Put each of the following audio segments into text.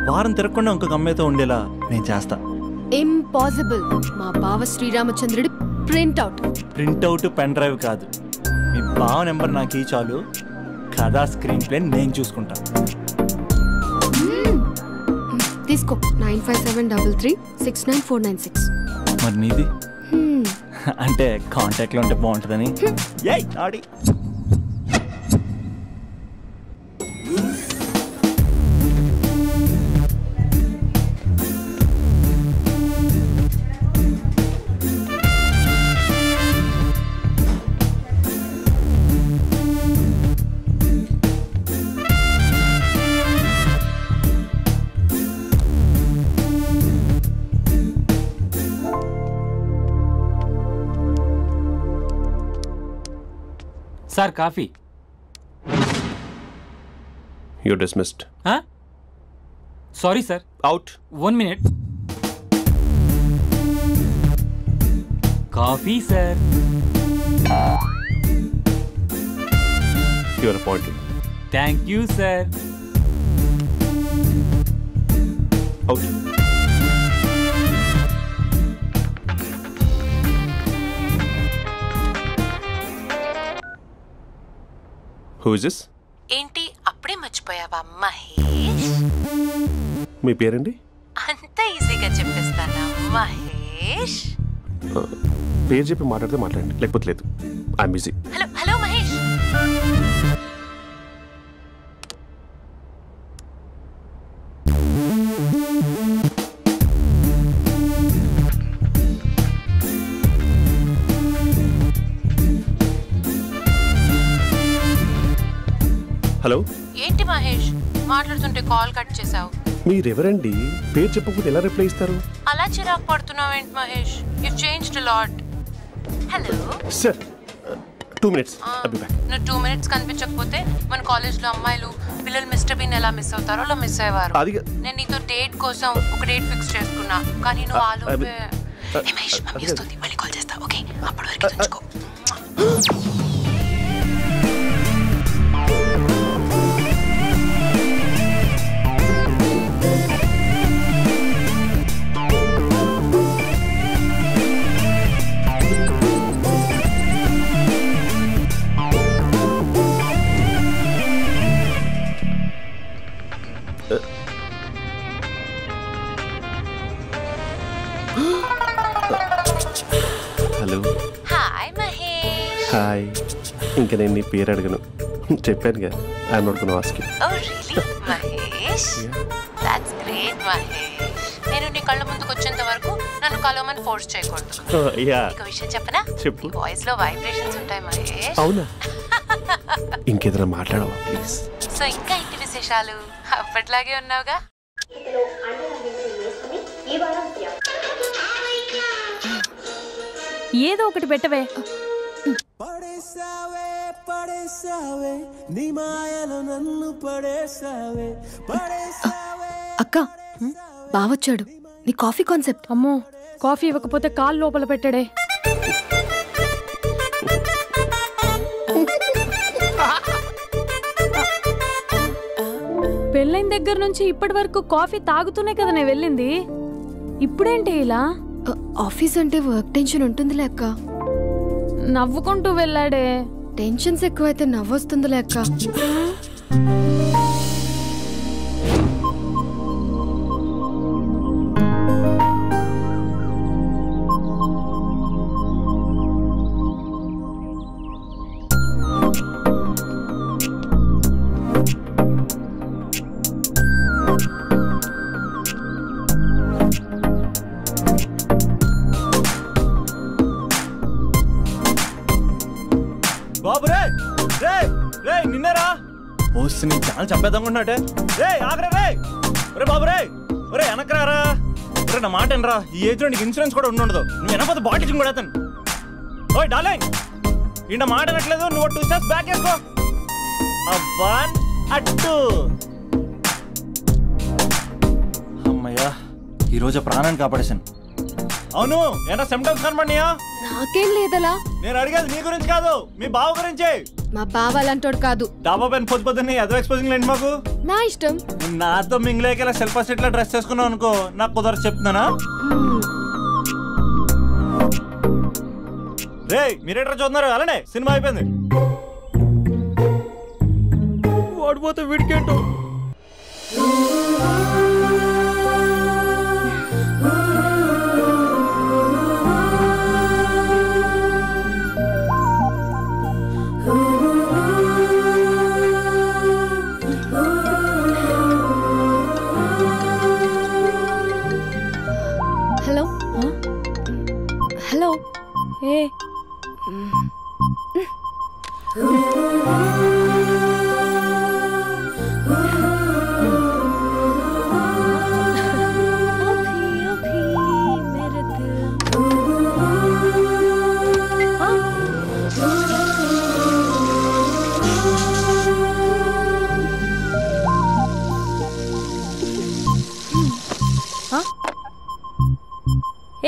వారం తిరగకుండా ఇంకొక అమ్మాయితో ఉండేలా నేను చేస్తా. ఇంపాసిబుల్. మా బావ శ్రీరామచంద్రుడి ప్రింట్అవుట్ పెన్ డ్రైవ్ కాదు. మీ బావ నెంబర్ నాకు చాలు. కథా స్క్రీన్ ప్లే నేను చూసుకుంటా. తీసుకో. 9573369496. మరి నీది? అంటే కాంటాక్ట్లో ఉంటే బాగుంటుందని. ఆడి Sir, coffee. You're dismissed. Huh? Sorry, sir. Out. 1 minute. Coffee, sir. You're appointed. Thank you, sir. Out. Who is this? ఏంటి అప్పుడే మర్చిపోయావా మహేష్? మీ పేరండి? అంత ఈజీగా చెప్పేస్తానా మహేష్? పేరు చెప్పి మాట్లాడితే మాట్లాడండి, లేకపోతే లేదు. I'm busy. Hello hello Mahesh. Hello. ఏంటి మహేష్ మాట్లాడుతుంటే కాల్ కట్ చేసావు? మీరెవరండి? పేరు చెప్పకపోతే ఎలా రిప్లై ఇస్తారు? అలా చిరాకు పడుతున్నావేంటి Mahesh? You changed a lot. Hello sir, 2 minutes. I'll be back. నువ్వు 2 minutes కనిపించకపోతే మన కాలేజ్లో అమ్మాయిలు పిల్లలు మిస్టర్ బీన్ ఎలా మిస్ అవుతారో అలా మిస్ అయ్యేవారు. నేను నీతో డేట్ కోసం ఒక డేట్ ఫిక్స్ చేసుకున్నా, కానీ నువ్వు ఆలోపే. మహేష్ మమ్మీ వస్తుంది, మళ్ళీ కాల్ చేస్తా. ఓకే, అప్పటి వరకు ఉంచుకో. హలో. హాయ్ మహేష్. హాయ్. ఇంకా నేను నీ పేరు అడగను, చెప్పానుగా. I'm not gonna ask you. Oh really Mahesh? That's great Mahesh. నేను నీ కళ్ళ ముందుకు వచ్చేంత వరకు నన్ను కలవమని ఫోర్స్ చేయకూడదు. ఒక విషయం చెప్పనా? చెప్పు. వాయిస్ లో వైబ్రేషన్స్ ఉంటాయి మహేష్. అవునా? ఇంకేదైనా మాట్లాడవా ప్లీజ్? సో ఇంకా ఇంటి విశేషాలు అప్పట్లాగే ఉన్నావుగా? ఏదో ఒకటి పెట్టవే. అక్క, బావొచ్చాడు. నీ కాఫీ కాన్సెప్ట్. అమ్మో, కాఫీ ఇవ్వకపోతే కాలు లోపల పెట్టాడే. పెళ్ళైన దగ్గర నుంచి ఇప్పటి వరకు కాఫీ తాగుతూనే కదా నేను వెళ్ళింది. ఇప్పుడేంటి ఇలా? ఆఫీస్ అంటే వర్క్ టెన్షన్ ఉంటుందిలే అక్క. నవ్వుకుంటూ వెళ్ళాడే. టెన్షన్స్ ఎక్కువైతే నవ్వొస్తుందిలే అక్క. బాబు రే రే రే నిన్నరా ఓసి నీ ఛానల్ చంపేద్దామనుకుంటున్నాటే. రే ఆగరా రే. ఒరే బాబు రే, ఒరే వెనకరారా. ఒరే నా మాట ఎనరా, ఈ ఏజ్ లో నీకు ఇన్సూరెన్స్ కూడా ఉండదు. నువ్వు వెనకపోతే బాటిల్ కూడా అతను. ఓయ్ డార్లింగ్, ఈ నా మాట అనట్లేదు. నువ్వు 2 steps బ్యాక్ వేసుకో. అబ్బా అట్టు. అమ్మయ్యా, ఈరోజు ప్రాణాన్ని కాపాడేశాను. అవును, ఏనా సిమ్టమ్స్ కనబడినాయా? నాకేం లేదలా. నేను అడిగేది నీ గురించి కాదు, మీ బావ గురించి. మా బావ అలాంటోడు కాదు. డాబా పైన పొద్దున్నే ఎదో ఎక్స్పోజింగ్ లేండి మాకు. నా ఇష్టం. నాతో మింగిలేక ఇలా సెల్ఫా సెట్ లా డ్రెస్ చేసుకున్నావు అనుకో, నాకు కుదరదు చెప్తున్నానా. రే మీరేట్రా చూస్తున్నారు? అలానే సినిమా అయిపోయింది. వాడిపోతే వీడికేంటో. Hello hello. ఏ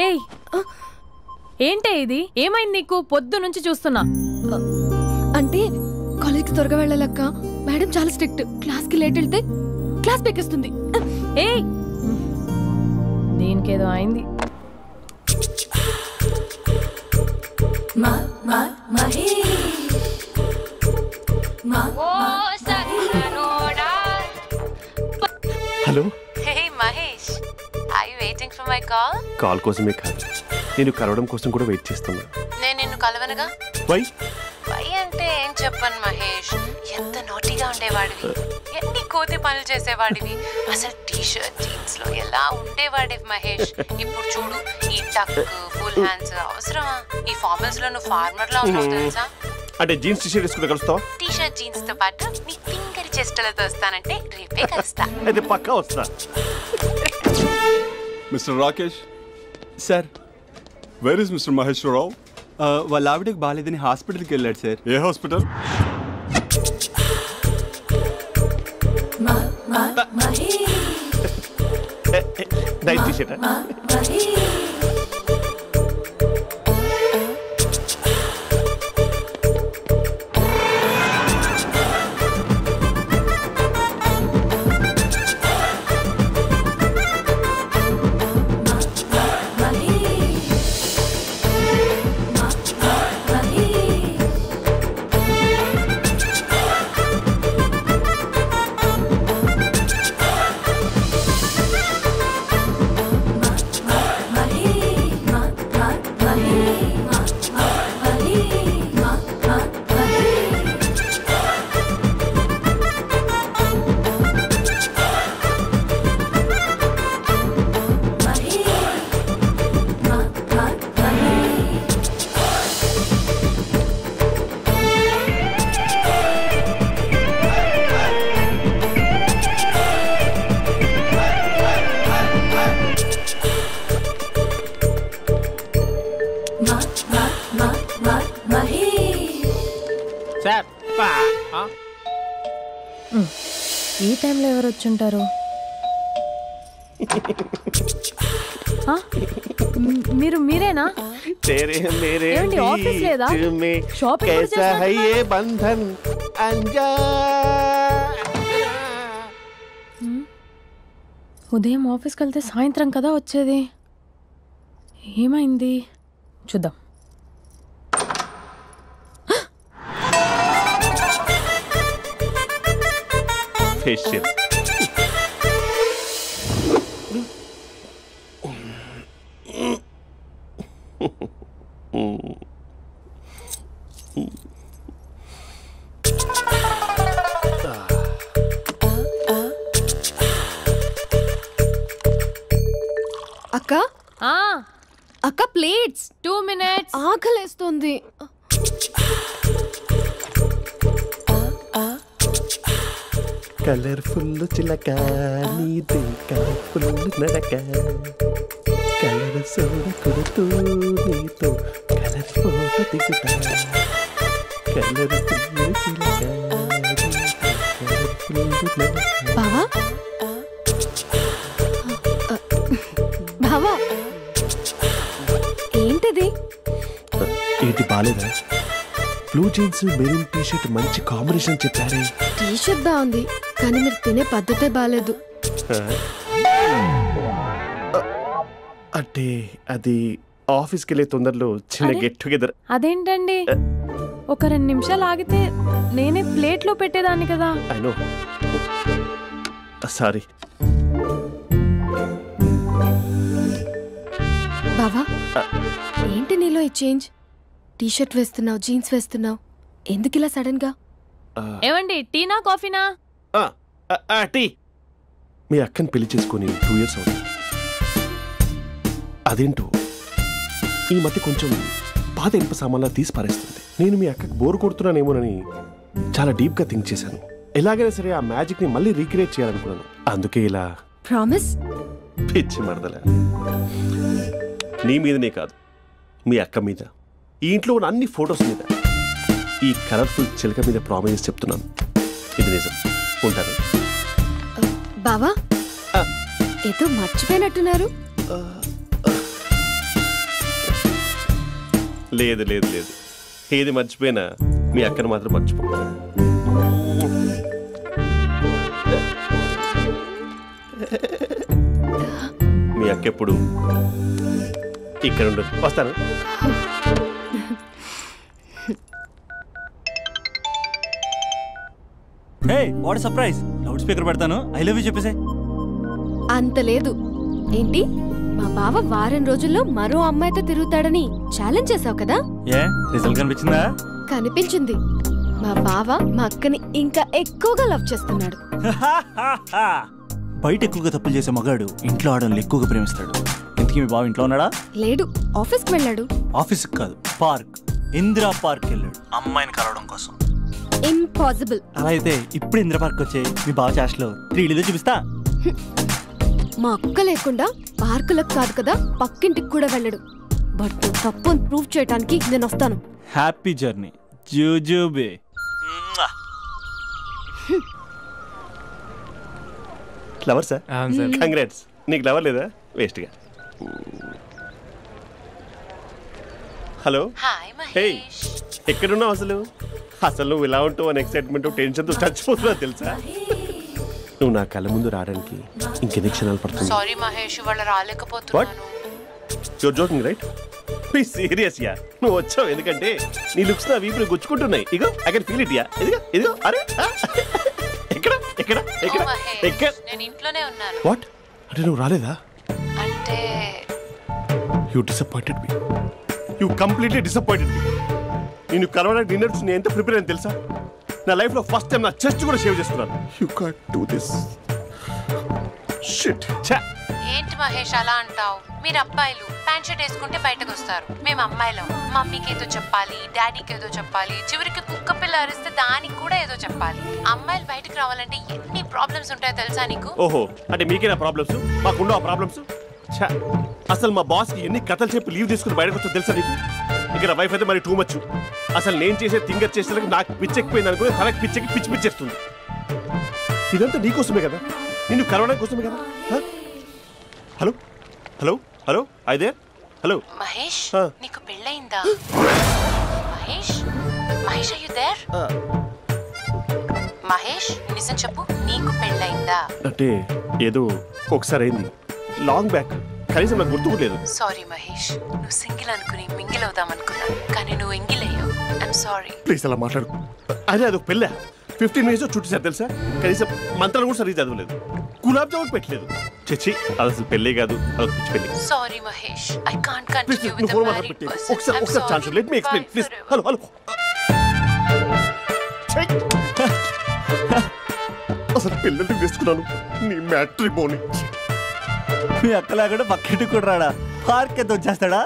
ఏయ్ ఏంటే ఇది? ఏమైంది నీకు? పొద్దు నుంచి చూస్తున్నా. అంటే కాలేజ్కి త్వరగా వెళ్ళాలక్క. మేడం చాలా స్ట్రిక్ట్. క్లాస్కి లేట్ వెళ్తే క్లాస్ పెక్కిస్తుంది. ఏయ్ దీనికేదో అయింది. Hello. Hey Mahesh, are you waiting for my call? Call కోసమే కాదు, నేను కలవడం కోసం కూడా వెయిట్ చేస్తున్నా. నేను నిన్ను కలవనుగా. వై వై అంటే ఏం చెప్పను మహేష్. ఎంత నోటీగా ఉండేవాడివి, ఎన్ని కోతి పనులు చేసేవాడివి. అసలు టీ షర్ట్ జీన్స్ లో ఎలా ఉండేవాడివి మహేష్. ఇప్పుడు చూడు, ఈ టక్ ఫుల్ హ్యాండ్స్ అవసరమా? ఈ ఫార్మల్స్ లో నువ్వు ఫార్మర్ లా ఉన్నావు తెలుసా. అంటే జీన్స్ టీ షర్ట్ వేసుకుంటే కలుస్తావా? టీ షర్ట్ జీన్స్ తో పాటు నీ ఫింగర్ చెస్టలతో వస్తానంటే రేపే కలుస్తా. అయితే పక్కా వస్తా. Mister Rakesh sir. Where is mister Maheshwararao? వాళ్ళ ఆవిడకి బాగాలేదని హాస్పిటల్కి వెళ్ళాడు సార్. ఏ హాస్పిటల్? Night T shirt. ఈ టైంలో ఎవరు వచ్చుంటారు? మీరేనా? ఏమండి ఆఫీస్ లేదా? షాపింగ్ ఉదయం ఆఫీస్కి వెళ్తే సాయంత్రం కదా వచ్చేది. ఏమైంది చూద్దాం. ఫేషియల్. అక్క అక్క ప్లేట్స్. 2 minutes. ఆకలేస్తుంది. కలర్ఫుల్ చిలక నీదే కలర్ఫుల్ నడక కలర్ సోడ కొడుతూ నీతో కలర్ ఫోటో దిగుతా కలర్ఫుల్ చిలక. బావా బావా ఏంటిది? ఏంటి బాలేదా? Blue jeans maroon T shirt మంచి కాంబినేషన్ చెప్పారే. టీ షర్ట్ బాగుంది కానీ మీరు తినే పద్ధతే బాగాలేదు. అంటే అది ఆఫీస్కి వెళ్ళే తొందరలో చిన్న అరే? Get together. అదేంటండి ఒక 2 నిమిషాలు ఆగితే నేనే ప్లేట్లో పెట్టేదాన్ని కదా. I know, sorry. బావా ఏంటి నీలో ఈ చేంజ్? టీ షర్ట్ వేస్తున్నావు, జీన్స్ వేస్తున్నావు, ఎందుకు ఇలా సడన్ గా? ఏమండి టీనా కాఫీనా? టీ. మీ అక్కని పెళ్లి చేసుకొని 2 years అవుతుంది. అదేంటో ఈ మధ్య కొంచెం పాత ఇనుప సామాన్లా తీసి పారేస్తుంది. నేను మీ అక్కకి బోరు కొడుతున్నానేమోనని చాలా డీప్గా థింక్ చేశాను. ఎలాగైనా సరే ఆ మ్యాజిక్ని మళ్ళీ రీక్రియేట్ చేయాలనుకున్నాను. అందుకే ఇలా. ప్రామిస్? పిచ్చి మరదల, నీ మీదనే కాదు, మీ అక్క మీద, ఈ ఇంట్లో ఉన్న అన్ని ఫొటోస్ మీద, ఈ కలర్ఫుల్ చిలక మీద ప్రామిస్ చెప్తున్నాను. ఇది నిజం. ఉంటాను. బావా ఏదో మర్చిపోయినట్టున్నారు. లేదు లేదు లేదు, ఏది మర్చిపోయినా మీ అక్కను మాత్రం మర్చిపో. మీ అక్క ఎప్పుడు ఇక్కడ ఉండదు. వస్తాను. Hey what surprise. Loud speaker పెడతాను, ఐ లవ్ యూ చెప్పేసే. అంత లేదు. ఏంటి మా బావ వారం రోజుల్లో మరో అమ్మాయితో తిరుగుతాడని ఛాలెంజ్ చేసావు కదా? ఏ రిజల్ట్ కనిపించిందా? కనిపించింది. మా బావ మా అక్కని ఇంకా ఎక్కువగా లవ్ చేస్తున్నాడు. బయట ఎక్కువగా తప్పులు చేసే మగాడు ఇంట్లో ఆడవాళ్ళని ఎక్కువగా ప్రేమిస్తాడు. ఇంతకీ మీ బావ ఇంట్లో ఉన్నాడా? లేడు, ఆఫీస్కి వెళ్ళాడు. ఆఫీస్కి కాదు, పార్క్, ఇందిరా పార్క్ వెళ్ళాడు అమ్మాయిని కలవడం కోసం. ఇంపాసిబుల్. అలా అయితే ఇప్పుడు ఇందిరా పార్క్ వచ్చే మీ బావ చాష్లో 3Dలో చూపిస్తా. మా అక్క లేకుండా పార్కులకు కాదు కదా పక్కింటికి కూడా వెళ్ళడు. బట్ నువ్వు తప్పు ప్రూవ్ చేయడానికి నేను వస్తాను. హ్యాపీ జర్నీ జూజూబే. Lover sir? కంగ్రాట్స్. నీకు లవర్ లేదా? వేస్ట్గా. హలో. Hi hey, Mahesh. ఎక్కడున్నావు అసలు? అసలు నువ్వు ఇలా ఉంటావు అని ఎక్సైట్మెంట్ టెన్షన్తో చచ్చిపోతున్నావు తెలుసా? నువ్వు నా కళ్ళ ముందు రావడానికి ఇంకెన్ని క్షణాలు పడుతుంది? సారీ మహేష్, వాళ్ళు రాలేకపోతున్నాను. Your joking right? Be serious ya. నువ్వు వచ్చావు ఎందుకంటే నీ లుక్స్ నా వీపులు గుచ్చుకుంటున్నాయి. ఇగో I can feel it ya. ఇదిగో ఇదిగో. అరే ఎక్కడ ఎక్కడ ఎక్కడ ఎక్కడ? నేను ఇంట్లోనే ఉన్నాను. వాట్ అంటే నువ్వు రాలేదా? అంటే you disappointed me. You completely disappointed me. నేను కలవడానికి డిన్నర్స్ నేను ఎంత ప్రిపేర్ అని తెలుసా? నా లైఫ్లో ఫస్ట్ టైం నా చెస్ట్ కూడా సేవ్ చేస్తున్నాను. You can't do this shit. ఏంటి మహేష్ అలా అంటావు? మీరు అబ్బాయిలు ప్యాంట్ షర్ట్ వేసుకుంటే బయటకు వస్తారు. మేము అమ్మాయిలం మమ్మీకి ఏదో చెప్పాలి, డాడీకి ఏదో చెప్పాలి, చివరికి కుక్క పిల్ల అరిస్తే దానికి కూడా ఏదో చెప్పాలి. అమ్మాయిలు బయటకు రావాలంటే ఎన్ని ప్రాబ్లమ్స్ ఉంటాయో తెలుసా నీకు? ఓహో, అంటే మీకేనా ప్రాబ్లమ్స్? మాకుండా ఆ ప్రాబ్లమ్స్? అసలు మా బాస్కి ఎన్ని కథలు చెప్పి లీవ్ తీసుకుని బయటకు వచ్చో తెలుసా నీకు? ఇక్కడ వైఫ్ అయితే మరి టూ మచ్. అసలు నేను చేసే థింగర్ చేసేందుకు నాకు పిచ్చెక్కిపోయింది అనుకుని తనకి పిచ్చెక్కి పిచ్చి పిచ్చేస్తుంది. ఇదంతా నీకోసమే కదా, నిన్ను కలవడానికి కోసమే కదా. హలో హలో హలో అయితే హలో మహేష్, నీకు పెళ్ళయిందా? Mahesh Mahesh are you there? Mahesh నిజం చెప్పు, నీకు పెళ్ళయిందా? అంటే ఏదో ఒకసారి అయింది, లాంగ్ బ్యాక్, కనీసం నాకు గుర్తుకులేదు. సారీ మహేష్, నువ్వు సింగిల్ అనుకుని మింగిల్ అవుదాం అనుకున్నా, కానీ నువ్వు ఎంగిల్ అయ్యావు. I'm sorry. ప్లీజ్ అలా మాట్లాడు. అదే అదొక పెళ్ళా? 15 minutes చుట్టేసారు తెలుసా? కనీసం మంత్రాలు కూడా సరిగ్గా చదవలేదు, గులాబ్ జామున్ పెట్టలేదు. చచ్చి, అది అసలు పెళ్ళే కాదు, అదొక పిచ్చి పెళ్ళి. Sorry Mahesh, I can't continue with the married person. ఒకసారి chance let me explain please. Hello hello. అసలు పిల్లల్ని తీసుకున్నాను నీ మ్యాట్రిమోని. మీ అక్కలాగా పక్కింటి కూడా రాడా? పార్క్ ఎంత వచ్చేస్తాడా?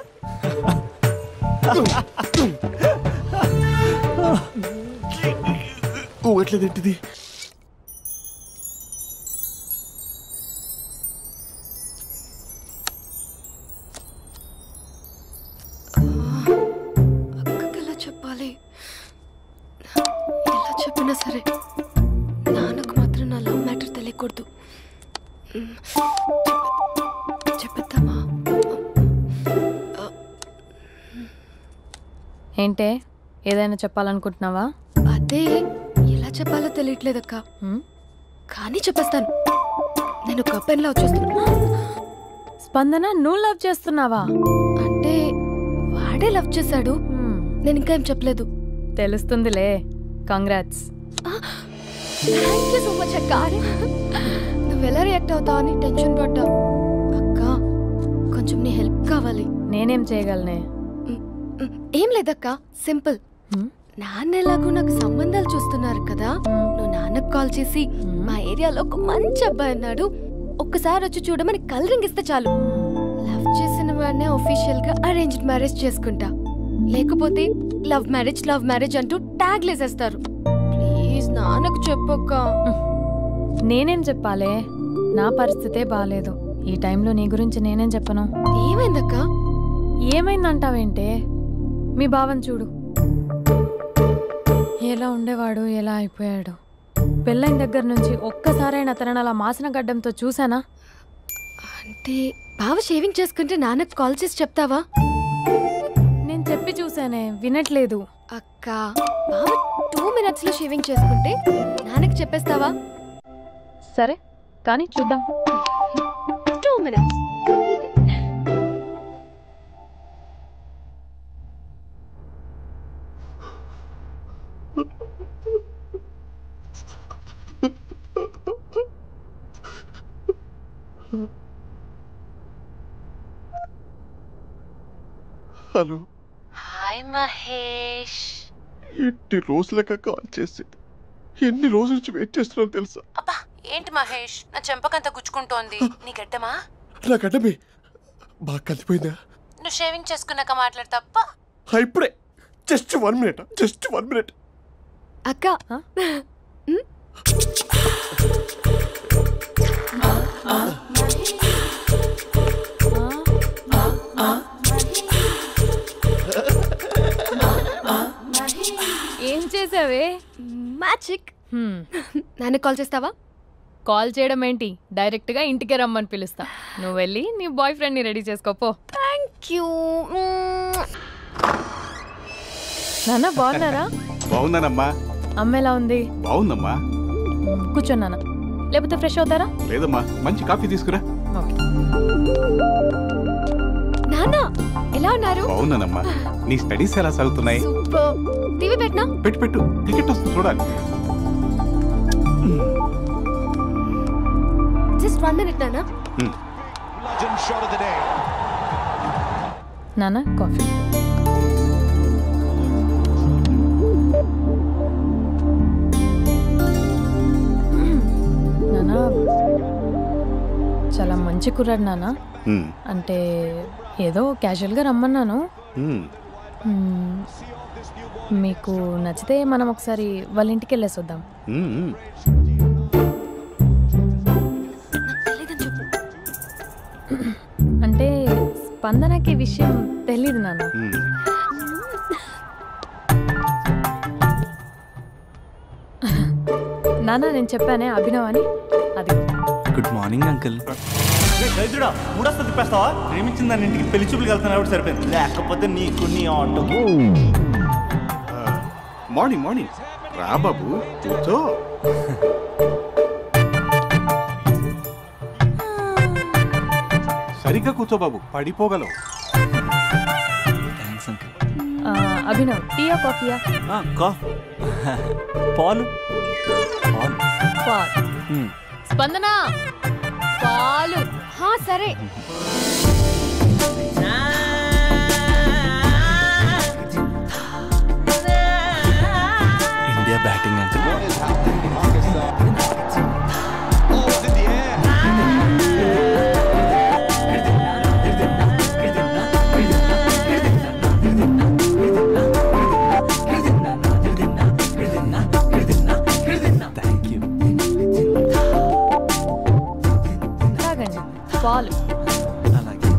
ఎట్లేదేంటిది? అక్కకి ఎలా చెప్పాలి? ఎలా చెప్పినా సరే నాన్నకు మాత్రం నా లవ్ మ్యాటర్ తెలియకూడదు. ఏంటే ఏదైనా చెప్పాలనుకుంటున్నావా? అదే ఎలా చెప్పాలో తెలియట్లేదక్క. కానీ చెప్పేస్తాను. నేను ఒక అబ్బాయిని లవ్ చేస్తున్నా. స్పందన, నువ్వు లవ్ చేస్తున్నావా? అంటే వాడే లవ్ చేశాడు. నేను ఇంకా ఏం చెప్పలేదు. తెలుస్తుందిలే. Congrats. Thank you so much అక్క. నువ్వు ఎలా రియాక్ట్ అవుతావు అని టెన్షన్ పడ్డా. అక్క కొంచెం నీ హెల్ప్ కావాలి. నేనేం చేయగలనే? ఏం లేదక్క, సింపుల్. నాన్న ఎలాగో నాకు సంబంధాలు చూస్తున్నారు కదా, నువ్వు నాన్నకు కాల్ చేసి మా ఏరియాలో ఒక మంచి అబ్బాయి అన్నాడు, ఒక్కసారి వచ్చి చూడమని కలరింగ్ ఇస్తే చాలు. లవ్ చేసిన వాడినే ఒఫీషియల్ గా అరేంజ్డ్ మ్యారేజ్ చేసుకుంటా. లేకపోతే లవ్ మ్యారేజ్ అంటూ ట్యాగ్ లేసేస్తారు. ప్లీజ్ నాన్నకు చెప్పక్క. నేనేం చెప్పాలే? నా పరిస్థితే బాలేదు. ఈ టైంలో నీ గురించి నేనేం చెప్పను? ఏమైందక్క? ఏమైందంటావేంటే? మీ భావం చూడు, ఎలా ఉండేవాడు, ఎలా అయిపోయాడు. పెళ్ళైన దగ్గర నుంచి ఒక్కసారైనా తనని అలా మాసిన గడ్డంతో చూసానా? అంటే బావ షేవింగ్ చేసుకుంటే నాన్నకు కాల్ చేసి చెప్తావా? నేను చెప్పి చూసానే, వినట్లేదు. అక్క బావ 2 minutes లో షేవింగ్ చేసుకుంటే నాన్నకు చెప్పేస్తావా? సరే కానీ చూద్దాం. 2 minutes. హలో. హాయ్ మహేష్. ఎన్ని రోజులక కాల్ చేసి ఎన్ని రోజుల నుంచి వెయిట్ చేస్తున్నావు తెలుసా? అబ్బా ఏంటి మహేష్, నా చెంపకంత గుచ్చుకుంటోంది. నీ గడ్డమా? నా గడ్డమే బాగా కలిపోయిందా? నువ్వు షేవింగ్ చేసుకున్నాక మాట్లాడు తప్ప. ఇప్పుడే జస్ట్ 1 minute. అక్క ఏం చేసావే? మ్యాజిక్. నాన్న కాల్ చేస్తావా? కాల్ చేయడం ఏంటి, డైరెక్ట్ గా ఇంటికే రమ్మని పిలుస్తా. నువ్వు వెళ్ళి నీ బాయ్ ఫ్రెండ్ ని రెడీ చేసుకోపో. Thank you. నాన్న బాగున్నారా? బాగున్నానమ్మా. అమ్మ ఎలా ఉంది? బాగుందమ్మా. కూర్చోన్నానా, లేకపోతే ఫ్రెష్ అవుతారా? లేదమ్మా, మంచి కాఫీ తీసుకురా. నాన్న ఎలా ఉన్నారు? బాగున్నానమ్మా. నీ స్టడీస్ ఎలా సాగుతున్నాయి? సూపర్. టీవీ పెట్టనా? పెట్టు టికెట్ వస్తుంది చూడాలి. జస్ట్ 1 minute నాన్న. నాన్న కాఫీ. నాన్న చాలా మంచి కుర్రాడు నాన్న. అంటే ఏదో క్యాజువల్గా రమ్మన్నాను. మీకు నచ్చితే మనం ఒకసారి వాళ్ళ ఇంటికి వెళ్ళేసి వద్దాం. అంటే స్పందనకి విషయం తెలీదు నాన్న. నాన్న నేను చెప్పానే అభినవ్ అని, అది. Good morning uncle. దైద్రుడా, మూడొస్తా తిప్పేస్తావా? ప్రేమించిన దాని ఇంటికి పెళ్లి చూపులు వెళ్తున్నా కాబట్టి సరిపోయింది, లేకపోతే నీకు నీ ఆటో. మార్నింగ్ రా బాబు, కూర్చో. సరిగ్గా కూర్చో బాబు, పడిపోగలవు. Thanks uncle. అభినవ్, టీయా కాఫీయా? పాలు. స్పందన పాలు. సరే. India batting uncle. పాలు. అలాగే.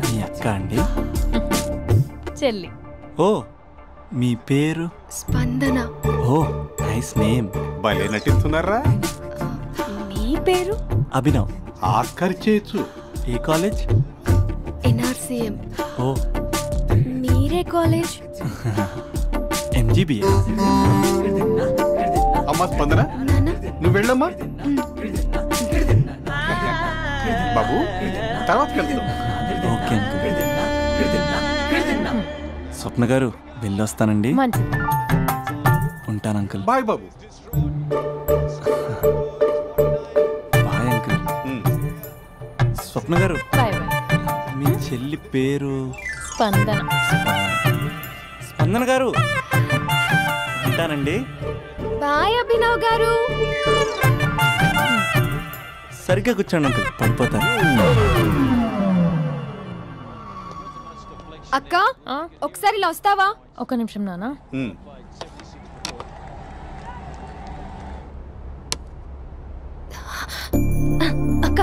మీ అక్క అండి? చెల్లి. ఓ, మీ పేరు? స్పందన. ఓ, నైస్ నేమ్. భలే నటిస్తున్నారా? మీ పేరు? అభినవ్. ఆస్కర్ చేయొచ్చు. ఏ కాలేజ్? NRCM. ఓ, మీరే కాలేజ్? ఎంజీబీ. అమ్మా స్పందన, నువ్వు వెళ్ళమ్మా. బాబు తర్వాత వెళ్తాం. Okay uncle. స్వప్న గారు వెళ్ళొస్తానండి. మంచిది. ఉంటాను అంకుల్. బాయ్ బాబు. Bye uncle. Swapna garu, bye bye. మీ చెల్లి పేరు? స్పందన. స్పందన గారు, ఉంటానండి. బాయ్ అభినవ్ గారు. సరిగ్గా కూర్చోండి అంకుల్, పడిపోతారు. అక్క ఒకసారి ఇలా వస్తావా? ఒక నిమిషం నాన్న. అక్క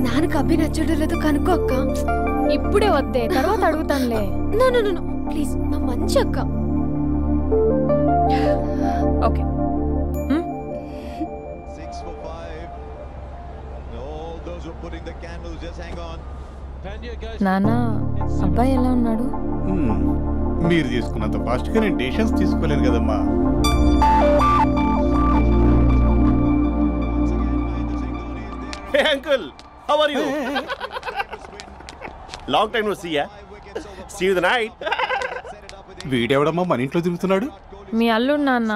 నాన్నకు అభి నచ్చడం లేదో కనుక్కో అక్క. ఇప్పుడే వద్దే, తర్వాత అడుగుతానులే. నో ప్లీజ్, నా మంచి అక్క. ఓకే. నాన్న, అబ్బాయి ఎలా ఉన్నాడు? మీరు తీసుకున్నంత ఫాస్ట్ గా నేను డెసిషన్స్ తీసుకోలేను కదమ్మా. Hey uncle, how are you? Long time no see ya. See you the night. వీడెవడమ్మా మన ఇంట్లో తిరుగుతున్నాడు? మీ అల్లుడు నాన్న.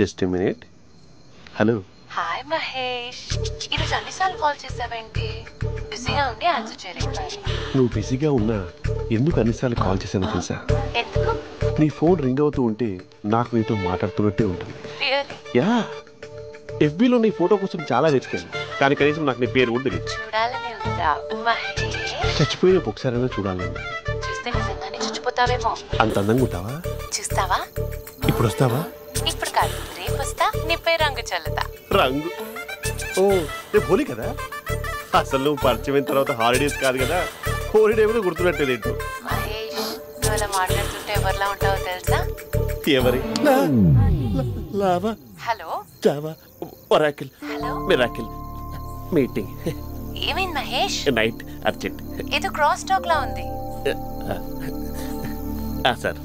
Just a minute. Hello. Hi Mahesh, ఈరోజు అన్నిసార్లు కాల్ చేసావేంటి? బిజీగా ఉండి ఆన్సర్ చేయలేదు. నువ్వు బిజీగా ఉన్నా ఎందుకు అన్నిసార్లు కాల్ చేశానో తెలుసా? ఎందుకు? నీ ఫోన్ రింగ్ అవుతూ ఉంటే నాకు నీతో మాట్లాడుతున్నట్టే ఉంటుంది. రియల్లీ? యా, ఎఫ్బీలో నీ ఫోటో కోసం చాలా వెతికాను, కానీ కనీసం నాకు నీ పేరు కూడా తెలియదు. చూడాలని ఉందా మహేష్? చచ్చిపోయిన ఒకసారైనా చూడాలని. చూస్తే నిజంగానే చచ్చిపోతావేమో. అంత అందంగా ఉంటావా? చూస్తావా? ఇప్పుడు వస్తావా? ఇప్పుడు కాదు, రేపు వస్తా, నీపై రంగు చల్లుతా. రంగు? ఓ, రేపు హోలీ కదా. అసలు నువ్వు పరిచయం అయిన తర్వాత హాలిడేస్ కాదు కదా, హోలిడే కూడా గుర్తున్నట్టేదేంటో. మహేష్, నువ్వు అలా మాట్లాడుతుంటే ఎవరిలా ఉంటావో తెలుసా? ఎవరి? Lava, hello, Java, Oracle, hello, miracle, meeting. ఏమైంది మహేష్? Night urgent. ఏదో క్రాస్ టాక్ లా ఉంది. Sir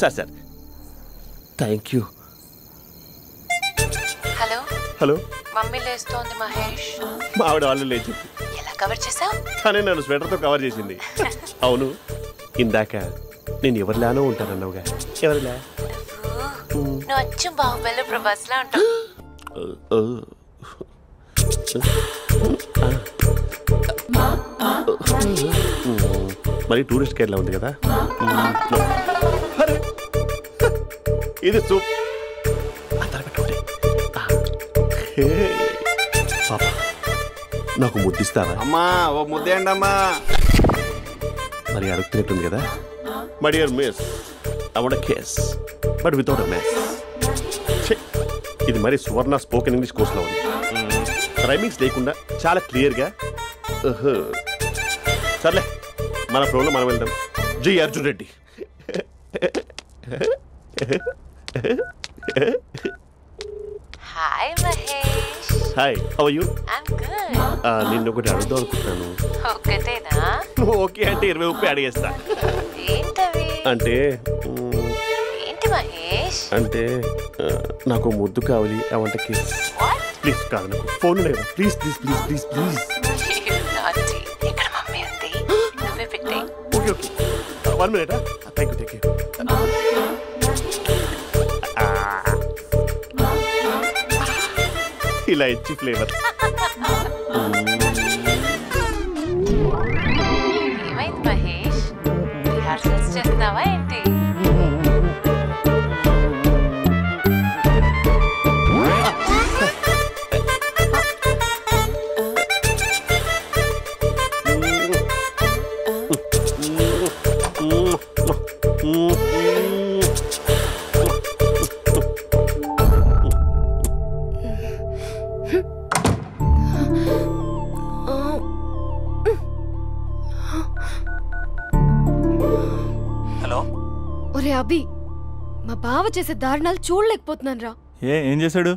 sir sir thank you. Hello hello, mummy లేస్తోంది మహేష్. మా ఆవిడ వాళ్ళు లేచింది. ఎలా కవర్ చేసావు? కానీ నన్ను స్వెటర్తో కవర్ చేసింది. అవును, ఇందాక నేను ఎవరిలానో ఉంటానన్నావుగా, ఎవరిలా? నువ్వు అచ్చు బాహుబలి ప్రభాస్ లా ఉంటావు. మరి టూరిస్ట్ గైడ్లా ఉంది కదా. ఇది సూప్. పాపా, నాకు ముద్దిస్తావా? అమ్మా ఓ ముద్దేయండి అమ్మా. మరి అడుగుతున్నట్టుంది కదా. My dear miss, I want a kiss but without a mess. ఇది మరి సువర్ణ స్పోకెన్ ఇంగ్లీష్ కోర్సులో ఉంది. రైమింగ్స్ లేకుండా చాలా క్లియర్గా. సర్లే, మన ప్రోలో మనం వెళ్దాం. Jai Arjun Reddy. Hi Mahesh. Hi, how are you? I'm good. నిన్ను ఒకటి అడుగుదాం అనుకుంటున్నాను. ఒకటేనా? ఓకే అంటే 20 రూపాయలు అడిగేస్తా. ఏంటవి? అంటే ఏంటి మహేష్? అంటే నాకు ముద్దు కావాలి. I want a kiss. Please. కాదు, నాకు ఫోన్ లేదు. Please please please please please. ఇక్కడ మమ్మీ ఉంది, నువ్వే పెట్టే. Okay okay, 1 minute. Thank you thank you. ఇలా ఇచ్చి ఫ్లేవర్. ఏమైంది మహేష్? రిహార్సల్స్ చేస్తున్నావా ఏంటి? ఒరే అభి, మా బావ చేసే దారుణాలు చూడలేకపోతున్నాను రా. ఏం చేశాడు?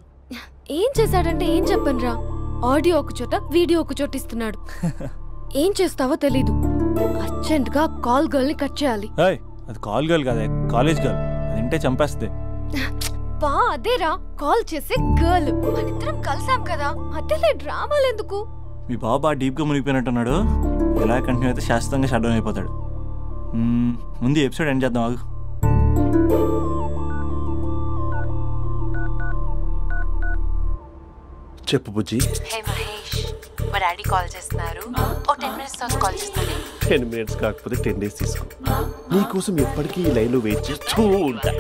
ఏం చేశాడంటే ఏం చెప్పను రా. ఆడియో ఒక చోట, వీడియో ఒక చోట ఇస్తున్నాడు. ఏం చేస్తావో తెలీదు. అర్జెంట్ గా కాల్ గర్ల్ ని కట్ చేయాలి. అది కాల్ గర్ల్ కాదే, కాలేజ్ గర్ల్. అది వింటే చంపేస్తే. బా అదేరా కాల్ చేసే గర్ల్. మనిద్దరం కలిసాం కదా, మధ్యలో డ్రామాలు ఎందుకు? మీ బాబా డీప్ గా మునిగిపోయినట్టున్నాడు. ఇలా కంటిన్యూ అయితే శాశ్వతంగా షట్ డౌన్ అయిపోతాడు. ముందు ఎపిసోడ్ ఎండ్ చేద్దాం ఆగు. చెప్పు బుజ్జి. హే మహేష్, మా డాడీ కాల్ చేస్తున్నారు. ఓ 10 minutes తర్వాత కాల్ చేస్తాను. 10 minutes కాకపోతే 10 days తీసుకో. నీకోసం ఎప్పటికీ ఈ లైన్లో వెయిట్ చేస్తూ ఉంటా.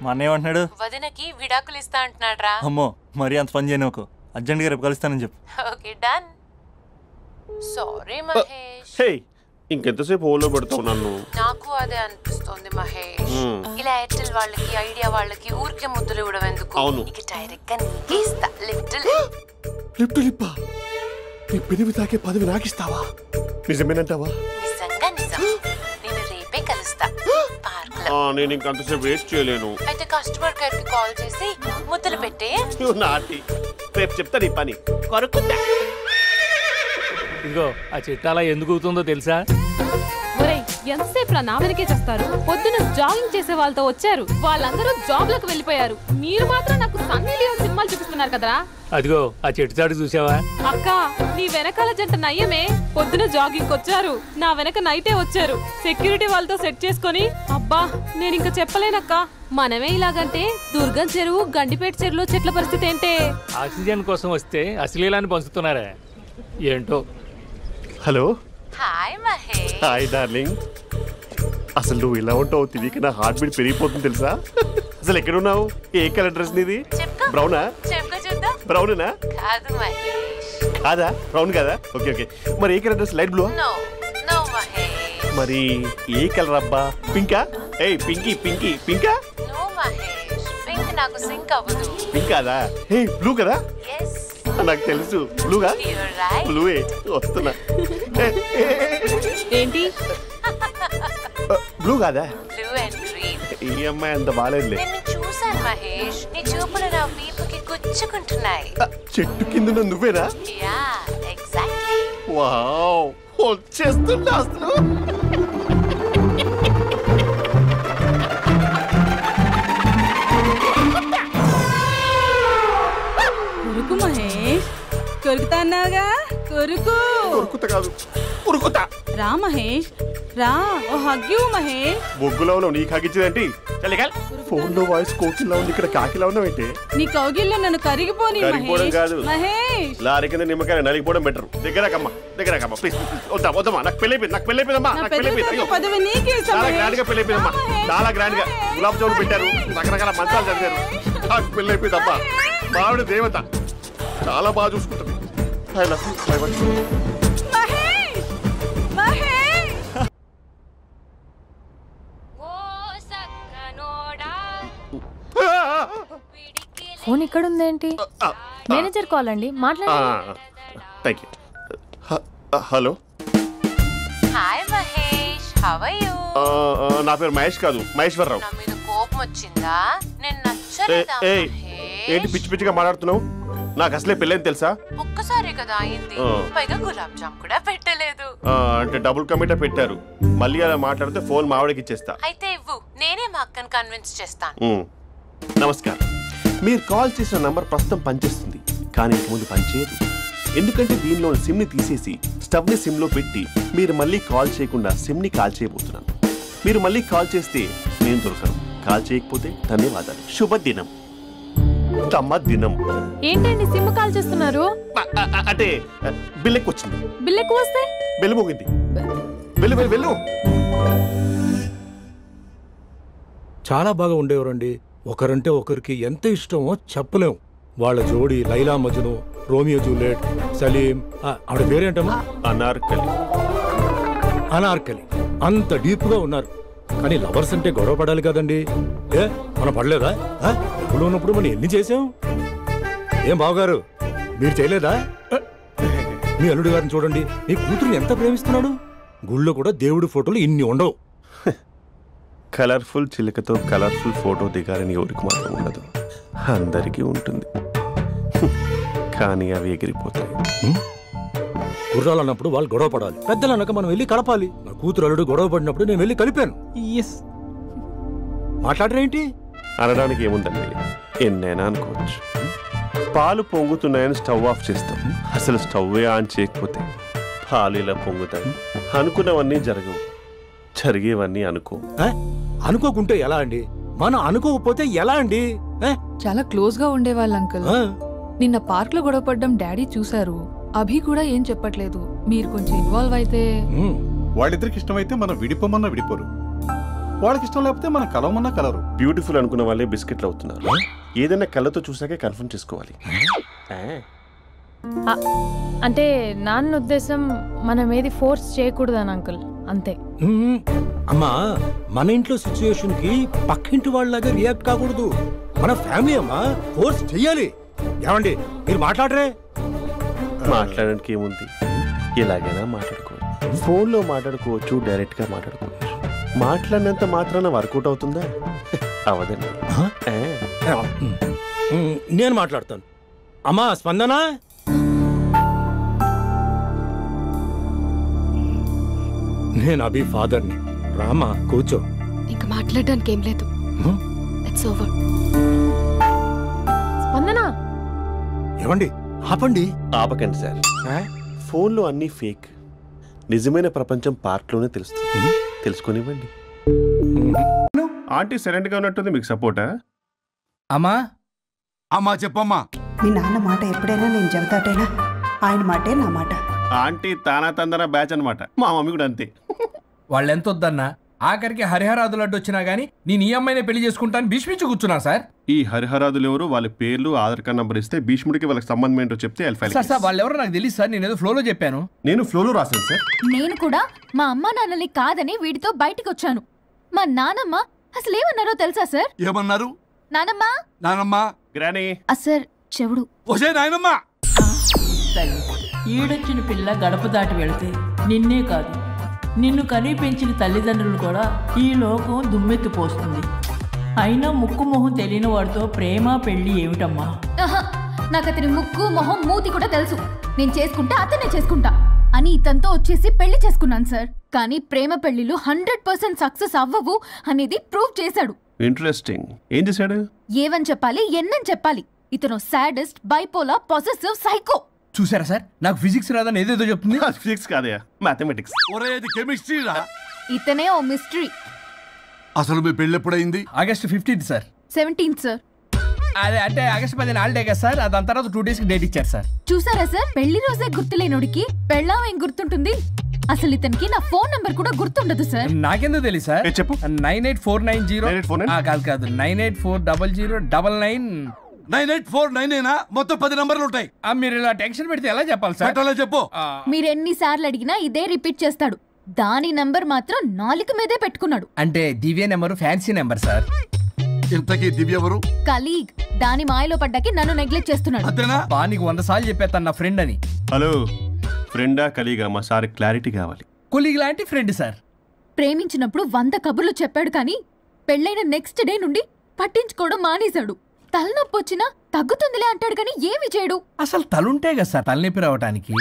మా అన్నయ్య ఏమంటున్నాడు? వదినకి విడాకులు ఇస్తా అంటున్నాడు రా. అమ్మో, మరీ అంత పని చేయను. అర్జెంట్గా రేపు కలుస్తానని చెప్పు. Okay done. సారీ మహేష్. హే, ఇంకెంతసేపు హోల్లో పెడతావు నన్ను? నాకు అదే అనిపిస్తుంది మహేష్. ఇలా ఎయిర్టెల్ వాళ్ళకి, ఐడియా వాళ్ళకి ఊరికే ముద్దులు ఇవ్వడం ఎందుకు? అవును. ఇక డైరెక్ట్ గా నీకే ఇస్తా. లిప్టు లిప్పా, నీ పెదవి తాకే పదవి నాకిస్తావా? నిజమేనంటావా? నిజంగా నిజం. నేను రేపే కలుస్తా పార్క్ లో. నేను ఇంకంతసేపు వేస్ట్ చేయలేను. అయితే కస్టమర్ కేర్ కి కాల్ చేసి ముద్దులు పెట్టే. నాటి రేపు చెప్తా నీ పని. కొరుకుంటా. ఇదిగో ఆ చిట్టాలా ఎందుకు అవుతుందో తెలుసా? ఒరేయ్, ఎంతసేపు నా వెనకే చేస్తారు? పొద్దున జాగింగ్ చేసే వాళ్ళతో వచ్చారు, వాళ్ళందరూ జాబ్ లకు వెళ్ళిపోయారు. మీరు మాత్రం నాకు సన్నీ లియోన్ సినిమాలు చూపిస్తున్నారు కదరా. అదిగో ఆ చెట్టు చాటు చూసావా? అక్క, నీ వెనకాల జంట నయ్యమే. పొద్దున జాగింగ్ వచ్చారు, నా వెనక నైటే వచ్చారు. సెక్యూరిటీ వాళ్ళతో సెట్ చేసుకొని, అబ్బా నేను ఇంకా చెప్పలేనక్క. మనమే ఇలాగంటే దుర్గం చెరువు, గండిపేట చెరువులో చెట్ల పరిస్థితి ఏంటే? ఆక్సిజన్ కోసం వస్తే అశ్లీలాన్ని పంచుతున్నారా ఏంటో. Hello. Hi Mahesh. Hi darling. అసలు నువ్వు ఇలా ఉంటావు తిరిగి నా హార్ట్ బీట్ పెరిగిపోతుంది తెలుసా? అసలు ఎక్కడున్నావు? ఏ కలర్ డ్రెస్ నీది? బ్రౌనా? బ్రౌనేనా? కాదు మహేష్. కాదా? బ్రౌన్ కదా? Okay okay. మరి ఏ colour dress? Light blue? No no Mahesh. మరి ఏ కలర్ అబ్బా? పింకా? ఏయ్ పింకీ పింకీ పింకా? నో మహేష్, పింక్ నాకు సింక్ అవ్వదు. పింక్ కాదా? హే బ్లూ కదా? yes. నాకు తెలుసు. బ్లూగా? you're right. బ్లూవే వస్తున్నా. ఏంటి బ్లూ కాదా? blue and green. ఈ అమ్మాయి అంత బాగాలేదులే. నేను చూసాను మహేష్, నీ చూపులు నా వీపుకి గుచ్చుకుంటున్నాయి. చెట్టు కింద నువ్వేనా? Yeah exactly. వావ్, వచ్చేస్తున్నా అసలు. కొరుకు మహేష్, కొరుకుతా అన్నావుగా, కొరుకు. కొరుకుతా కాదు, ఉరుకుతా. రా మహేష్ రా, ఓ హగ్గు మహేష్. బొగ్గులో ఉన్నావు, నీకు హగ్గించేదేంటి? ఫోన్ లో వాయిస్ కోకిలా ఉంది, ఇక్కడ కాకిలా ఉన్నావు ఏంటి? నీ కౌగిల్లో నన్ను కరిగిపోని కరిగిపోవడం కాదు మహేష్. లారీ కింద నిమ్మకాయ నలిగిపోవడం బెటర్. దగ్గరకమ్మా దగ్గరకమ్మా ప్లీజ్. వద్దా వద్దమ్మా, నాకు పెళ్ళైపోయింది, నాకు పెళ్ళైపోయిందమ్మా, నాకు పెళ్ళైపోయింది. పదవి నీకే ఇస్తా చాలా మహేష్. గ్రాండ్ గా పెళ్ళైపోయిందమ్మా, చాలా గ్రాండ్ గా. గులాబ్ జామున్ పెట్టారు, రకరకాల మంచాలు చదివారు. నాకు పెళ్ళైపోయిందమ్మా. మావిడ దేవత, చాలా బాగా చూసుకుంటుంది. I love you, I want you. Mahesh Mahesh. Phone ఇక్కడ ఉందేంటి? మేనేజర్ కాల్ అండి, మాట్లాడండి. Thank you. Hello. Hi Mahesh, how are you? నా పేరు మహేష్ కాదు, మహేశ్వరరావు. నా మీద కోపం వచ్చిందా? నేను నచ్చలేదా మహేష్? ఏంటి పిచ్చి పిచ్చిగా మాట్లాడుతున్నావు? నాకు అసలే పెళ్ళని తెలుసా? ఒక్కసారి కదా అయింది, పైగా గులాబ్ జామ్ కూడా పెట్టలేదు. అంటే డబుల్ కమిటా పెట్టారు. మళ్ళీ అలా మాట్లాడితే ఫోన్ మావిడకి ఇచ్చేస్తా. అయితే ఇవ్వు, నేనే మా అక్కని కన్విన్స్ చేస్తాను. నమస్కారం. మీరు కాల్ చేసిన నంబర్ ప్రస్తుతం పనిచేస్తుంది, కానీ ఇంక ముందు పనిచేయదు. ఎందుకంటే దీనిలో సిమ్ ని తీసేసి స్టవ్ ని సిమ్ లో పెట్టి మీరు మళ్ళీ కాల్ చేయకుండా సిమ్ ని కాల్ చేయబోతున్నాను. మీరు మళ్ళీ కాల్ చేస్తే నేను దొరకను, కాల్ చేయకపోతే ధన్యవాదాలు. శుభదినం. తమ దినం. ఏంటండి సిమ్ కాల్ చేస్తున్నారు? అంటే బిల్ ఎక్కువ వచ్చింది. బిల్ ఎక్కువ వస్తే? బెల్లు మోగింది. వెళ్ళు వెళ్ళు వెళ్ళు. చాలా బాగా ఉండేవారండి. ఒకరంటే ఒకరికి ఎంత ఇష్టమో చెప్పలేం. వాళ్ళ జోడి లైలా మజ్ను, రోమియో జూలియట్, సలీం, ఆవిడ పేరేంటమ్మా? అనార్కలి. అనార్కలి. అంత డీప్ గా ఉన్నారు. కానీ లవర్స్ అంటే గొడవ పడాలి కదండి. ఏ మనం పడలేదా? ఎప్పుడు ఉన్నప్పుడు మనం ఎన్ని చేసాం? ఏం బావగారు, మీరు చేయలేదా? మీ అల్లుడి గారిని చూడండి, మీ కూతురుని ఎంత ప్రేమిస్తున్నాడు. గుళ్ళో కూడా దేవుడి ఫోటోలు ఇన్ని ఉండవు. కలర్ఫుల్ చిలుకతో కలర్ఫుల్ ఫోటో దిగాలని ఎవరికి మాత్రం ఉండదు, అందరికీ ఉంటుంది. కానీ అవి ఎగిరిపోతాయి. గుర్రాలు అన్నప్పుడు వాళ్ళు గొడవ పడాలి, పెద్దలు అన్నాక మనం వెళ్ళి కలపాలి. నా కూతురు అల్లుడు గొడవ పడినప్పుడు నేను వెళ్ళి కలిపాను. మాట్లాడరేంటి? అనడానికి ఏముందండి, ఎన్నైనా అనుకోవచ్చు. పాలు పొంగుతున్నాయని స్టవ్ ఆఫ్ చేస్తాం, అసలు స్టవ్ ఆన్ చేయకపోతే పాలు ఇలా పొంగుతాయి. అనుకున్నవన్నీ జరగవు, జరిగేవన్నీ అనుకోకుంటే ఎలా అండి? మనం అనుకోకపోతే ఎలా అండి? చాలా క్లోజ్ గా ఉండేవాళ్ళు అంకుల్. నిన్న పార్క్ లో గొడవపడ్డం డాడీ చూసారు. అభి కూడా ఏం చెప్పట్లేదు. మీరు కొంచెం ఇన్వాల్వ్ అయితే. వాళ్ళిద్దరికి ఇష్టమైతే మనం విడిపోమన్నా విడిపోరు, వాళ్ళకి ఇష్టం లేకపోతే మనం కలవమన్నా కలరు. బ్యూటిఫుల్ అనుకున్న వాళ్ళే బిస్కెట్లు అవుతున్నారు. ఏదైనా కళ్ళతో చూసాకే కన్ఫర్మ్ చేసుకోవాలి. అంటే నాన్న ఉద్దేశం మనం ఏది ఫోర్స్ చేయకూడదని అంకుల్, అంతే. అమ్మా, మన ఇంట్లో సిచ్యుయేషన్ కి పక్కింటి వాళ్ళలాగా రియాక్ట్ కాకూడదు. మన ఫ్యామిలీ అమ్మా, ఫోర్స్ చెయ్యాలి. ఏమండి మీరు మాట్లాడరే? మాట్లాడడానికి ఏముంది, ఎలాగైనా మాట్లాడుకోవచ్చు. ఫోన్లో మాట్లాడుకోవచ్చు, డైరెక్ట్ గా మాట్లాడుకోవచ్చు. మాట్లాడినంత మాత్రాన వర్కౌట్ అవుతుందా? అవదండి. నేను మాట్లాడతాను. అమ్మా స్పందన, నేను అభి ఫాదర్ని. రామా కూర్చో. ఇంకా మాట్లాడడానికి ఏం లేదు. It's over. స్పందన, ఏమండి ఆపండి. ఆపకండి సార్, ఫోన్లో అన్నీ ఫేక్. నిజమైన ప్రపంచం పార్ట్లోనే తెలుస్తుంది. తెలుసుకొనివ్వండి. ఆంటీ సైలెంట్ గా ఉన్నట్టుంది, మీకు సపోర్టా? అమ్మా అమ్మా చెప్పమ్మా. మీ నాన్న మాట ఎప్పుడైనా నేను చెబుతాటేనా, ఆయన మాటే నా మాట. ఆంటీ తానా తందన బ్యాచ్ అనమాట. మా మమ్మీ కూడా అంతే. వాళ్ళు ఎంత వద్దన్నా ఆఖరికి హరిహరాదులు అడ్డు వచ్చినా గానీ నేను ఈ అమ్మాయినే పెళ్లి చేసుకుంటాను భీష్మించి కూర్చున్నా సార్. ఈ హరిహరాదులు ఎవరు, వాళ్ళ పేర్లు ఆధార్ కార్డ్ నంబర్ ఇస్తే భీష్ముడికి వాళ్ళకి సంబంధం ఏంటో చెప్తే సార్ వాళ్ళు ఎవరో నాకు తెలియదు సార్. నేను ఏదో ఫ్లోలో చెప్పాను. నేను ఫ్లోలో రాశాను సార్. నేను కూడా మా అమ్మ నాన్నని కాదని వీడితో బయటికి వచ్చాను. మా నానమ్మ అసలు ఏమన్నారో తెలుసా సార్? ఏమన్నారు? నానమ్మ నానమ్మ గ్రానీ సార్ చెవుడు. ఒసే నాయనమ్మ, ఈడొచ్చిన పిల్ల గడప దాటి వెళితే నిన్నే కాదు నిన్ను కనీ పెంచిన తల్లిదండ్రులు కూడా ఈ లోకం దుమ్మెత్తిపోస్తుంది. అయినా ముక్కు మొహం తెలియని వాడితో ప్రేమ పెళ్లి ఏమిటమ్మా? నాకు అతని ముక్కు మొహం మూతి కూడా తెలుసు. నేను చేసుకుంటా అతనే చేసుకుంటా అని ఇతనితో వచ్చేసి పెళ్లి చేసుకున్నాను సార్. కానీ ప్రేమ పెళ్లిలు 100% సక్సెస్ అవ్వవు అనేది ప్రూవ్ చేశాడు. ఇంట్రెస్టింగ్. ఏం చేశాడు? ఏవని చెప్పాలి, ఎన్నని చెప్పాలి. ఇతను సాడెస్ట్, బైపోలార్, పొసెసివ్, సైకో. చూసారా సార్, నాకు ఫిజిక్స్ రాదని ఏదేదో చెప్తుంది. ఫిజిక్స్ కాదయా, మ్యాథమెటిక్స్. ఒరేది కెమిస్ట్రీ రా. ఇతనే ఓ మిస్టరీ. అసలు మీ పెళ్లి ఎప్పుడైంది? August 15th sir. 17th sir. అదే అంటే ఆగస్ట్ 15 హాలిడే కదా సార్. దాని తర్వాత 2 days కి డేట్ ఇచ్చారు సార్. చూసారా సార్, పెళ్లి రోజే గుర్తులేనోడికి పెళ్ళాం ఏం గుర్తుంటుంది? అసలు ఇతనికి నా ఫోన్ నంబర్ కూడా గుర్తుండదు సార్. నాకెందుకు తెలియదు సార్? చెప్పు. 98490 కాదు 9840099. 98499 మొత్తం 10 నంబర్లు ఉంటాయి. మీరు ఇలా టెన్షన్ పెడితే ఎలా చెప్పాలి సార్? చెప్పు. మీరు ఎన్నిసార్లు అడిగినా ఇదే రిపీట్ చేస్తాడు. దాని నంబర్ మాత్రం 4 మీదే పెట్టుకున్నాడు. అంటే దివ్య నెంబర్ ఫ్యాన్సీ నెంబర్ సార్. ఇంతకీ దివ్య ఎవరు? కలీగ్. దాని మాయలో పడ్డాకి నన్ను నెగ్లెక్ట్ చేస్తున్నాడు. బా నీకు 100 సార్లు చెప్పేస్తాను నా ఫ్రెండ్ అని. హలో, ఫ్రెండా కలీగా? మా సార్ క్లారిటీ కావాలి. కొలీగ్ లాంటి ఫ్రెండ్ సార్. ప్రేమించినప్పుడు 100 కబుర్లు చెప్పాడు కానీ పెళ్ళైన నెక్స్ట్ డే నుండి పట్టించుకోవడం మానేశాడు. తలనొప్పి వచ్చినా తగ్గుతుందిలే అంటాడు కానీ ఏమి చేయడు. అసలు తలుంటే కదా సార్ తలనొప్పి రావడానికి.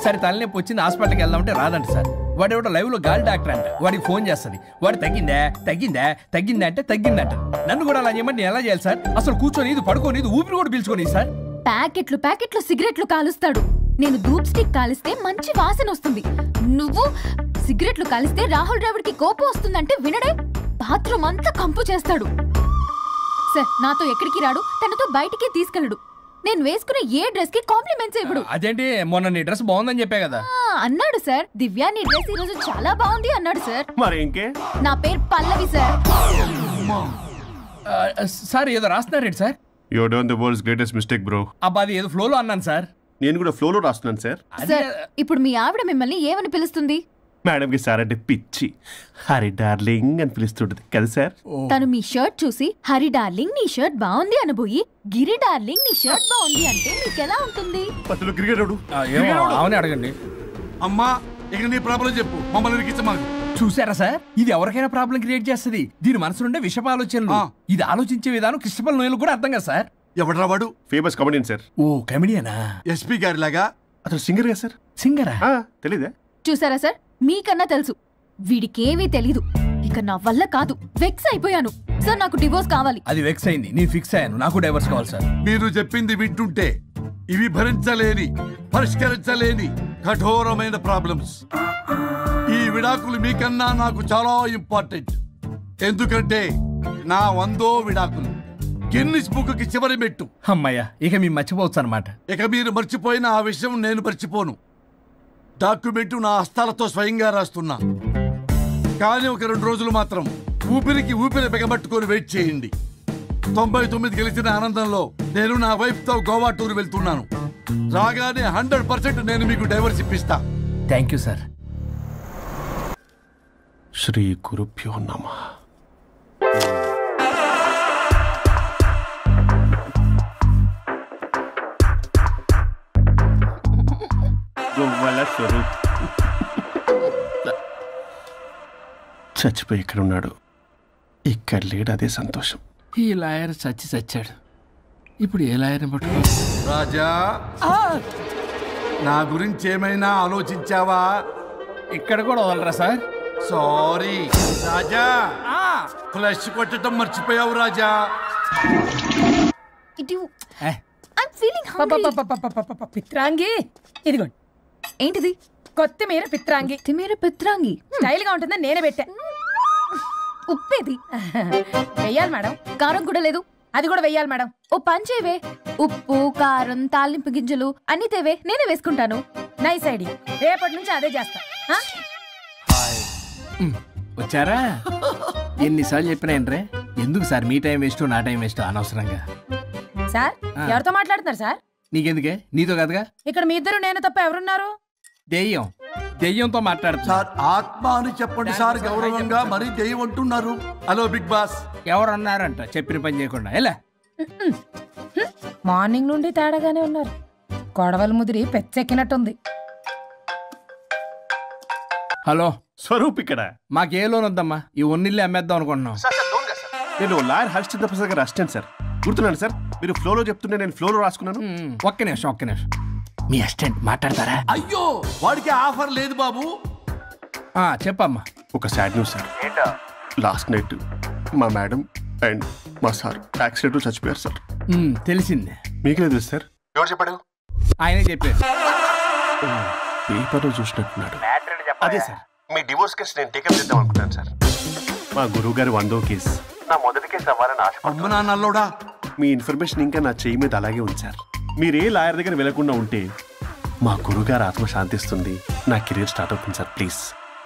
సరే తలనొప్పి వచ్చింది హాస్పిటల్కి వెళ్దామంటే రాదంట సార్. వాడు ఎవడో లైవ్ లో గాలి డాక్టర్ అంట. వాడికి ఫోన్ చేస్తుంది. వాడు తగ్గిందా అంటే తగ్గిందంట. నన్ను కూడా అలా చేయమంటే నేను ఎలా చేయాలి సార్? అసలు కూర్చొని ఇది పడుకోని ఇది ఊపిరి కూడా పీల్చుకొని సార్. ప్యాకెట్లు సిగరెట్లు కాలుస్తాడు. నేను ధూప్ స్టిక్ కాలిస్తే మంచి వాసన వస్తుంది. నువ్వు సిగరెట్లు కాలిస్తే రాహుల్ ద్రావిడ్కి కోపం వస్తుందంటే వినడే. బాత్రూమ్ అంతా కంపు చేస్తాడు. సార్ నాతో ఎక్కడికి రాడు, తనతో బయటికి తీసుకెళ్ళడు. నేను వేసుకునే ఏ డ్రెస్ కి కాంప్లిమెంట్స్ ఇవ్వడు. అదేంటి, మొన్న నీ డ్రెస్ బాగుందని చెప్పా కదా. అన్నాడు సార్. దివ్య నీ డ్రెస్ ఈ రోజు చాలా బాగుంది అన్నాడు సార్. మరి ఇంకే? నా పేరు పల్లవి సార్. సార్ ఏదో రాస్తున్నారేంటి sir? You done the world's greatest mistake bro. అబ్బా అది ఏదో ఫ్లోలో అన్నాను సార్. నేను కూడా ఫ్లోలో రాస్తున్నాను సార్. సార్ ఇప్పుడు మీ ఆవిడ మిమ్మల్ని ఏమని పిలుస్తుంది? మేడంకి సార్ అంటే పిచ్చి. హరి డార్లింగ్ అని పిలుస్తుంటది కదా సార్. తను మీ షర్ట్ చూసి హరి డార్లింగ్ నీ షర్ట్ బాగుంది అనబోయి గిరి డార్లింగ్ నీ షర్ట్ బాగుంది అంటే మీకు ఎలా ఉంటుంది? అవునే అడగండి. అమ్మా ఇక నీ ప్రాబ్లం చెప్పు, మమ్మల్ని ఇరికించమాకు. చూసారా సార్, ఇది ఎవరికైనా ప్రాబ్లం క్రియేట్ చేస్తుంది. దీని మనసు నుండే విషప ఆలోచనలు. ఇది ఆలోచించే విధానం కృష్ణపల్ నోయలు కూడా అర్థం కదా సార్. ఎవడరా వాడు? Famous comedian sir. ఓ కమెడియనా? ఎస్పీ గారి లాగా అతను సింగర్ కదా సార్. సింగరా? తెలీదా? చూసారా సార్, మీకన్నా తెలుసు. వీడికేమీ తెలీదు. ఇక నా వల్ల కాదు, వెక్స్ అయిపోయాను సార్. నాకు డివోర్స్ కావాలి. అది వెక్స్ అయింది, నేను ఫిక్స్ అయ్యాను. నాకు డైవర్స్ కావాలి సార్. మీరు చెప్పింది వింటుంటే ఇవి భరించలేని, పరిష్కరించలేని కఠోరమైన ప్రాబ్లమ్స్. ఈ విడాకులు మీకన్నా నాకు చాలా ఇంపార్టెంట్. ఎందుకంటే నా 100వ విడాకులు గిన్నిస్ బుక్కి చివరి మెట్టు. అమ్మయ్య, ఇక మేము మర్చిపోవచ్చు అనమాట. ఇక మీరు మర్చిపోయిన ఆ విషయం నేను మర్చిపోను. డాక్యుమెంటు నా హస్తాలతో స్వయంగా రాస్తున్నా. కానీ ఒక 2 రోజులు మాత్రం ఊపిరికి ఊపిరి బిగబట్టుకొని వెయిట్ చేయండి. 99 గెలిచిన ఆనందంలో నేను నా వైఫ్తో గోవా టూర్ వెళ్తున్నాను. రాగానే 100% నేను మీకు డైవర్స్ ఇప్పిస్తా. Thank you sir. శ్రీ గురుభ్యో నమః. స్వరూప్ చచ్చిపోయి ఇక్కడ ఉన్నాడు, ఇక్కడ లేడు, అదే సంతోషం. ఈ లాయర్ చచ్చాడు. ఇప్పుడు ఏ లాయర్ని పట్టుకో? రాజా, నా గురించి ఏమైనా ఆలోచించావా? ఇక్కడ కూడా వదలరా సార్? సారీ రాజా, ఫ్లష్ కొట్టడం మర్చిపోయావు రాజా. పిత్రాంగి ఇదిగోండి. ఏంటిది? కొత్తిమీర పిత్రాంగి. కొత్తిమీర పిత్రాంగి స్టైల్ గా ఉంటుందని నేనే పెట్టా. ఉప్పేది వెయ్యాలి మేడం. కారం కూడా లేదు. అది కూడా వెయ్యాలి మేడం. ఓ పంచేవే, ఉప్పు కారం తాలింపు గింజలు అన్ని తేవే, నేనే వేసుకుంటాను. Nice idea. రేపటి నుంచి అదే చేస్తా. వచ్చారా? ఎన్నిసార్లు చెప్పినా ఏంట్రే, ఎందుకు సార్ మీ టైం వేస్ట్ నా టైం వేస్ట్ అనవసరంగా? సార్ ఎవరితో మాట్లాడుతున్నారు సార్? నీకెందుకే, నీతో కదగా. ఇక్కడ మీ ఇద్దరు నేను తప్ప ఎవరున్నారు? దెయ్యంతో మాట్లాడుతా సార్. ఆత్మ అని చెప్పండి సార్, గౌరవంగా. మరి దెయ్యం అంటున్నారు. Hello big boss. ఎవరు అన్నారంట చెప్పిన పని చేయకుండా? ఎలా మార్నింగ్ నుండి తేడాగానే ఉన్నారు. గొడవల ముదిరి పెచ్చెక్కినట్టుంది. హలో స్వరూప్ ఇక్కడ. మాకే లోన్ వద్దమ్మా, ఈ ఒన్నిల్లు అమ్మేద్దాం అనుకుంటున్నాం. నేను లాయర్ హరిశ్చంద్ర ప్రసాద్ గారు అసిస్టెంట్ సార్. గుర్తున్నాను సార్, మీరు ఫ్లోలో చెప్తుంటే నేను ఫ్లోలో రాసుకున్నాను. ఒక్క నిమిషం. మీ అసిస్టెంట్ మాట్లాడతారా? అయ్యో, వాడికి ఆఫర్ లేదు బాబు. చెప్పమ్మా. ఒక sad news sir. Last night మా మేడం అండ్ మా సార్ యాక్సిడెంట్ చచ్చిపోయారు సార్. తెలిసిందే. మీకే తెలుసు సార్? ఎవరు చెప్పాడు? ఆయనే చెప్పారు. పేపర్లో చూసినట్టున్నాడు. అదే సార్, మీ డివోర్స్ కేసు నేను టేకప్ చేద్దాం అనుకుంటాను సార్. మా గురువు గారి 100వ కేసు నా మొదటి కేసు అవ్వాలని ఆశ. మీ ఇన్ఫర్మేషన్ ఇంకా నా చేయి మీద అలాగే ఉంది సార్. మీరు ఏ లాయర్ దగ్గర వెళ్లకుండా ఉంటే మా గురుగారు ఆత్మ శాంతిస్తుంది, నా కెరీర్ స్టార్ట్ అవుతుంది సార్. ప్లీజ్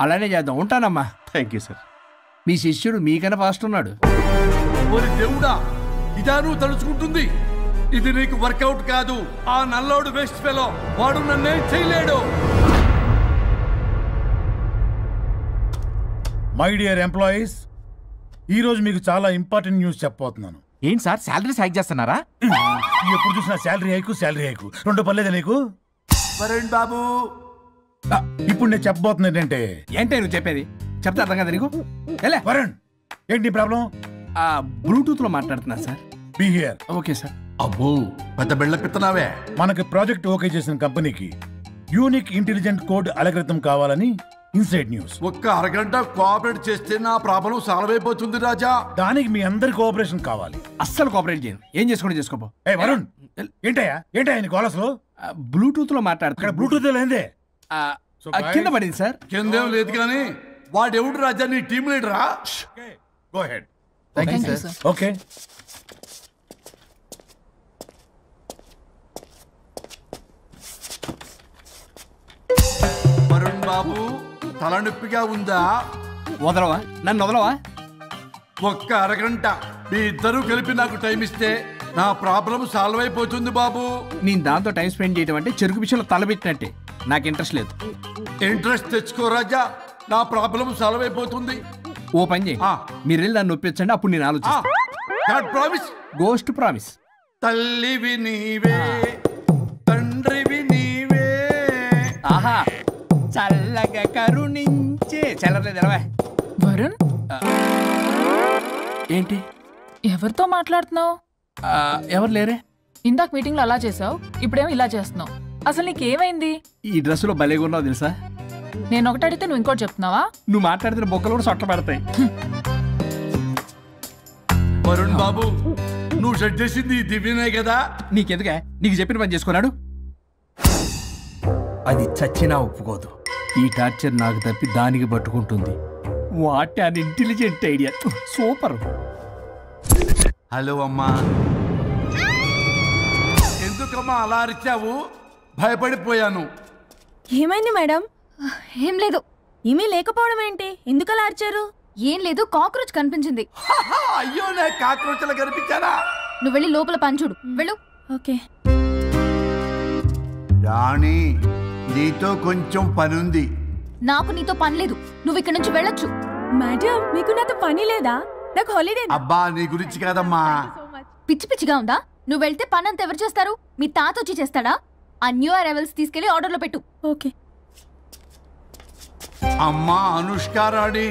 అలానే చేద్దాం. ఉంటానమ్మా. Thank you sir. మీ శిష్యుడు మీకన్నా ఫాస్ట్ ఉన్నాడు. ఓరి దేవుడా, ఇదా నువ్వు తలుచుకుంటుంది? ఇది నీకు వర్కౌట్ కాదు. ఆ నల్లోడు వేస్ట్ ఫెలో, వాడు నన్నేం చేయలేడు. మై డియర్ ఎంప్లాయీస్, ఈ రోజు మీకు చాలా ఇంపార్టెంట్ న్యూస్ చెప్పబోతున్నాను. ఏంటి సార్, శాలరీస్ హైక్ చేస్తున్నారా? ఎప్పుడు చూసినా శాలరీ హైకు 2 పర్లేదా నీకు? వరుణ్ బాబు, ఇప్పుడు నేను చెప్పబోతున్నా ఏంటంటే. ఏంటే నువ్వు చెప్పేది? చెప్తా అర్థం కదా నీకు? వరుణ్, ఏంటి ప్రాబ్లం? బ్లూటూత్ లో మాట్లాడుతున్నా sir. Be here. Okay sir. అబ్బో, పెద్ద బిళ్ళ పిత్తనావే. మనకి ప్రాజెక్ట్ ఓకే చేసిన కంపెనీకి యూనిక్ ఇంటెలిజెంట్ కోడ్ అలకృతం కావాలని ఇన్సైడ్ న్యూస్. ఒక్క అరగంట కోఆపరేట్ చేస్తే నా ప్రాబ్లం సాల్వ్ అయిపోతుంది రాజా. దానికి మీ అందరి కోఆపరేషన్ కావాలి. అస్సలు కోఆపరేట్ చేయను. ఏం చేసుకోండి చేసుకోపో. వరుణ్, ఏంటయ్యా నీకు అసలు? బ్లూటూత్ లో మాట్లాడుతున్నా. బ్లూటూత్ లేదే కింద పడింది సార్. కిందేం లేదు కానీ వాడెవడు రాజా, నీ టీమ్ లీడరా? Go ahead. Thank you sir. Okay. Varun బాబు, తలనొప్పిగా ఉందా? వదలవా, నన్ను వదలవా? ఒక్క అరగంట మీ ఇద్దరూ కలిపి నాకు టైం ఇస్తే నా ప్రాబ్లం సాల్వ్ అయిపోతుంది బాబు. నేను దాంతో టైం స్పెండ్ చేయడం అంటే చెరుకు విషయంలో తలబెట్టినట్టే. నాకు ఇంట్రెస్ట్ లేదు. ఇంట్రెస్ట్ తెచ్చుకో రాజా, నా ప్రాబ్లం సాల్వ్ అయిపోతుంది. ఓ పని చేయి, మీరు వెళ్ళి నన్ను ఒప్పించండి, అప్పుడు నేను ఆలోచిస్తాను. ప్రామిస్. Ghost promise. తల్లివి నీవే, తండ్రివి నీవే. ఆహా, చల్లగా కరుణించే. చల్లలేదు ఎలవా. వరుణ్, ఏంటి? ఎవరితో మాట్లాడుతున్నావు? ఎవరు లేరే. ఇందాక మీటింగ్ లో అలా చేసావు, ఇప్పుడేమో ఇలా చేస్తున్నావు. అసలు నీకేమైంది? ఈ డ్రెస్సులో భలేగా ఉన్నావు తెలుసా? నేను ఒకటి అడిగితే నువ్వు ఇంకోటి చెప్తున్నావా? నువ్వు మాట్లాడితే బొక్కలు కూడా సొట్ట పడతాయి. వరుణ్ బాబు, నువ్వు సెట్ చేసింది దివ్యనే కదా? నీకెందుకే? నీకు చెప్పిన పని చేసుకున్నాడు. అది చచ్చినా ఒప్పుకోదు. ఈ టార్చర్ నాకు తప్పి దానికి పట్టుకుంటుంది. What an intelligent idea. Super. Hello అమ్మా. ఎందుకమ్మా అలా అరిచావు? భయపడిపోయాను. ఏమైంది మేడం? ఏం లేదు. ఏమీ లేకపోవడం ఏంటి? ఎందుకు అలా అరిచారు? ఏం లేదు, కాక్రోచ్ కనిపించింది. అయ్యో, నేను కాక్రోచ్లు కనిపించానా? నువ్వు వెళ్ళి లోపల పని చూడు. వెళ్ళు. ఓకే. రాణి, నీతో కొంచెం పనుంది. నాకు నీతో పని లేదు. నువ్వు ఇక్కడ నుంచి వెళ్ళొచ్చు. మేడం, మీకు నాతో పని లేదా? నాకు హాలిడే. అబ్బా, నీ గురించి కాదమ్మా. పిచ్చి పిచ్చిగా ఉందా? నువ్వు వెళ్తే పని అంతా ఎవరు చేస్తారు? మీ తాత వచ్చి చేస్తాడా? ఆ న్యూ అరైవల్స్ తీసుకెళ్లి ఆర్డర్లో పెట్టు. ఓకే. అమ్మా అనుష్క రాణి,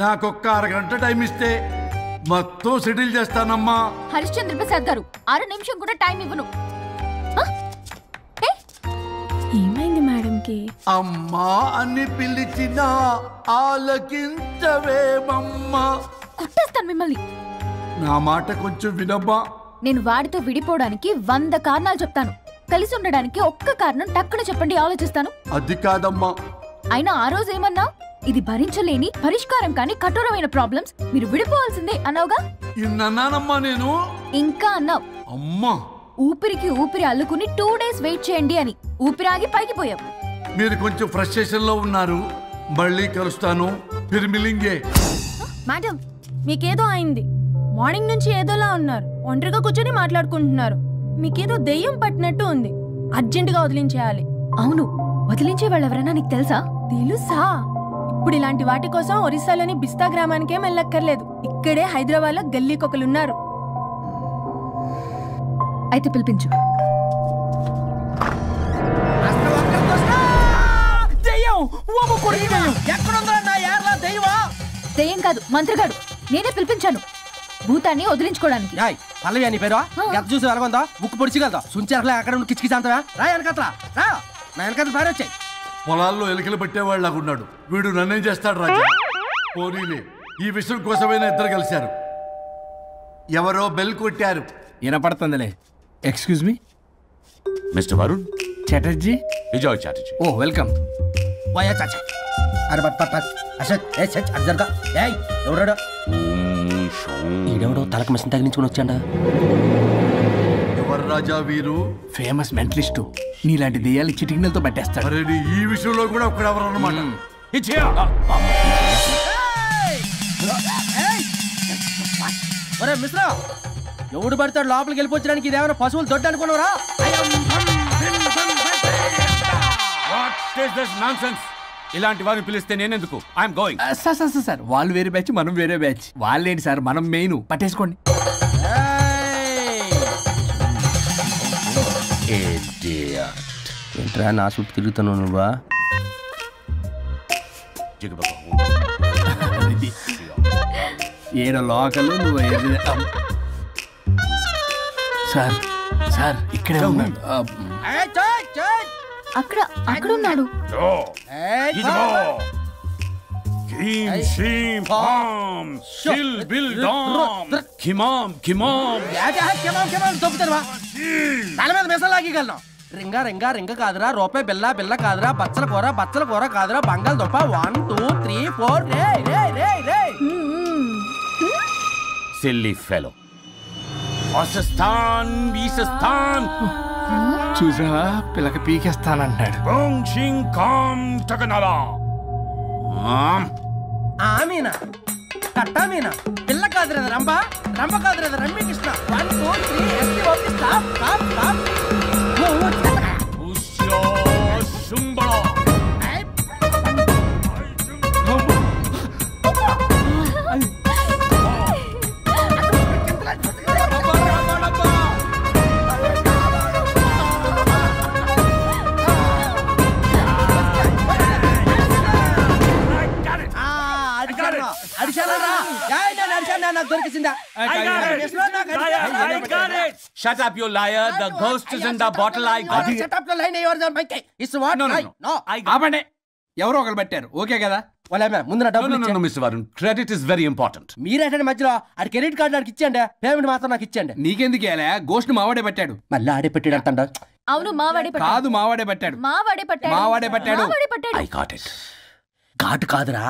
నాకొక్క అరగంట టైం ఇస్తే మొత్తం సెటిల్ చేస్తానమ్మా. హరిశ్చంద్ర ప్రసాద్ గారు, 6 నిమిషం కూడా టైం ఇవ్వను. ఏమైంది మేడంకి? అమ్మా అని పిలిచినా ఆలకించవేమమ్మా. కొట్టేస్తాను మిమ్మల్ని. నా మాట కొంచెం వినమ్మా. నేను వాడితో విడిపోవడానికి 100 కారణాలు చెప్తాను. కలిసి ఉండడానికి ఒక్క కారణం టక్కున చెప్పండి, ఆలోచిస్తాను. అది కాదమ్మా. అయినా ఆ రోజు ఏమన్నా? ఇది భరించలేని, పరిష్కారం కాని కఠోరమైన ప్రాబ్లమ్స్, మీరు విడిపోవాల్సిందే అన్నావుగా? ఇన్నానమ్మా నేను. ఇంకా అన్నావు. అమ్మా, ఊపిరికి ఊపిరి అల్లుకుని 2 days వెయిట్ చేయండి అని. ఊపిరాగి పైకి పోయావు. మీరు కొంచెం ఫ్రస్ట్రేషన్ లో ఉన్నారు. మళ్ళీ కలుస్తాను. ఫిర్మిలింగే. మేడం, మీకేదో అయింది. మార్నింగ్ నుంచి ఏదోలా ఉన్నారు. ఒంటరిగా కూర్చొని మాట్లాడుకుంటున్నారు. మీకేదో దెయ్యం పట్టినట్టు ఉంది. అర్జెంటుగా వదిలించేయాలి. అవును, వదిలించే వాళ్ళు ఎవరైనా నీకు తెలుసా? తెలుసా? ఇప్పుడు ఇలాంటి వాటి కోసం ఒరిస్సాలోని బిస్తా గ్రామానికేం వెళ్ళక్కర్లేదు. ఇక్కడే హైదరాబాద్ లో గల్లీకొకలున్నారు. అయితే పిలిపించు. దెయ్యం కాదు, మంత్రిగాడు. నేనే పిలిపించాను భూతాన్ని వదిలించుకోవడానికి. పల్లవి అని పేరు గత చూసి వెలగొందా? ముక్కు పొడిచిగలదా? సుంచరలే అక్కడ ఉండి కిచ్కిచి అంతవా? రా వెనకట్రా, రా. నా వెనకట్ల పారి వచ్చాయి. పొలాల్లో ఎలుకలు పట్టేవాళ్ళకున్నాడు. వీడు నన్నేం చేస్తాడు రాజా? పోనీలే, ఈ విషయం కోసమైనా ఇద్దరు కలిశారు. ఎవరో బెల్ కొట్టారు. వినపడుతుందిలే. Excuse me, mister Varun Chatterjee. Vijay Chatterjee. ఓ, వెల్కమ్. వాయా చాచా. అరే బట్ పట్ పట్. అసత్ ఏ సచ్ అర్జర్గా. ఏయ్, ఎవరడా? ఈడెవడో తలకు మిషన్ తగిలించుకుని వచ్చాడా? ఎవరు రాజా వీరు? Famous mentalist. నీలాంటి దెయ్యాలు చిటికినలతో పట్టేస్తాడు. అరే, ఈ విషయంలో కూడా ఒకడెవరు అన్నమాట. ఒరే మిశ్రా, ఎవడు పడతాడు లోపలికి వెళ్ళిపోవడానికి? ఇదేమైనా పశువులు దొడ్డు అనుకున్నారా? ఇలాంటి వారిని పిలిస్తే నేనెందుకు? I'm going. సార్ వాళ్ళు వేరే బ్యాచ్, మనం వేరే బ్యాచ్. వాళ్ళేంటి సార్, మనం మెయిన్. పట్టేసుకోండి. ఏంట్రా నా చుట్టూ తిరుగుతున్నావు నువ్వా? ఏడో లోకలు నువ్వు. సార్ సార్ ఇక్కడే ఉన్నాడు. అక్కడ ఉన్నాడు. తల మీద మెసలాగలను. రింగా రింగా రింగ కాదురా, రూపాయి బిల్ల బిల్ల కాదురా, బచ్చల కూర కాదురా, బంగాళదుంప 1 2 3 4. రే రే రే రే. Silly fellow. అసస్థాన్ వీసస్థాన్. చూసా, పిల్లకి పీకేస్తానంటాడు. ఆమీనా కట్టామీనా. పిల్ల కాదురా రంభ, రంభ కాదురా Ramya Krishna. 1 2 3 stop stop stop. కనిపించిందా Shut up, you liar. The ghost is in the bottle. I got it. Shut up, the line yours on my case. It's what? No. ఆపండి ఎవరో ఒకరు పెట్టారు ఓకే కదా వాళ్ళ ముందు నా డబ్బులు No, Mr. Varun. Credit is very important. మీరేటండి మధ్యలో ఆడి క్రెడిట్ కార్డు నాకు ఇచ్చేయండి పేమెంట్ మాత్రం నాకు ఇచ్చేయండి నీకెందుకు ఇవ్వాలా గోష్ట్ మావాడే పెట్టాడు మళ్ళీ ఆడే పెట్టాడు అంట అవును మావాడే పట్టాడు కాదు మావాడే పెట్టాడు మావాడే పట్టాడు మావాడే పట్టాడు I got it. ఘాటు కాదురా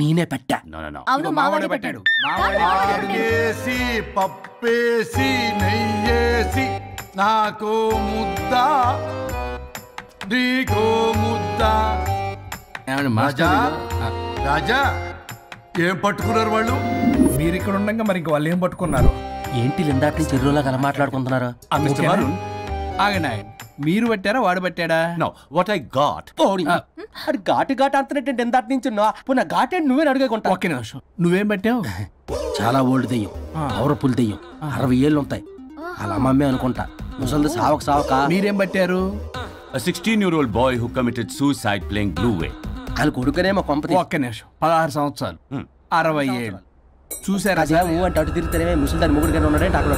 నేనే పెట్టా No. అవును మావాడే పట్టాడు ఆకేసి పప్పేసి నెయ్యేసి నాకు ముద్ద నీకో ముద్ద రాజా ఏం పట్టుకున్నారు వాళ్ళు మీరు ఇక్కడ ఉండగా మరి ఇంక వాళ్ళు ఏం పట్టుకున్నారు ఏంటి ఇందాక నుంచి చెరువులా కల మాట్లాడుకుంటున్నారు Mr. Varun. ఆగండి మీరు పట్టారా వాడు పట్టాడా No, what I got. అది ఘాటు అంతనేంటి ఇందాక నుంచి పునః ఘాటేంటి నువ్వే అడిగేకుంటా ఒక్క నిమిషం నువ్వేం పట్టావు చాలా ఓల్డ్ దెయ్యం పవర్ఫుల్ దెయ్యం 60 ఏళ్ళు ఉంటాయి అలా అమ్మమ్మే అనుకుంటా ముసలిది సావక మీరేం పట్టారు A 16-year-old boy who committed suicide playing Blue Whale. వాళ్ళు కొడుకునేమో కొంపతి ఒక్క నిమిషం 16 సంవత్సరాలు 60 ఏళ్ళు చూసారా అంటే అటు తిరిగితేనే ముసలి దాని ముగ్గురు ఉన్నాడంటే అక్కడ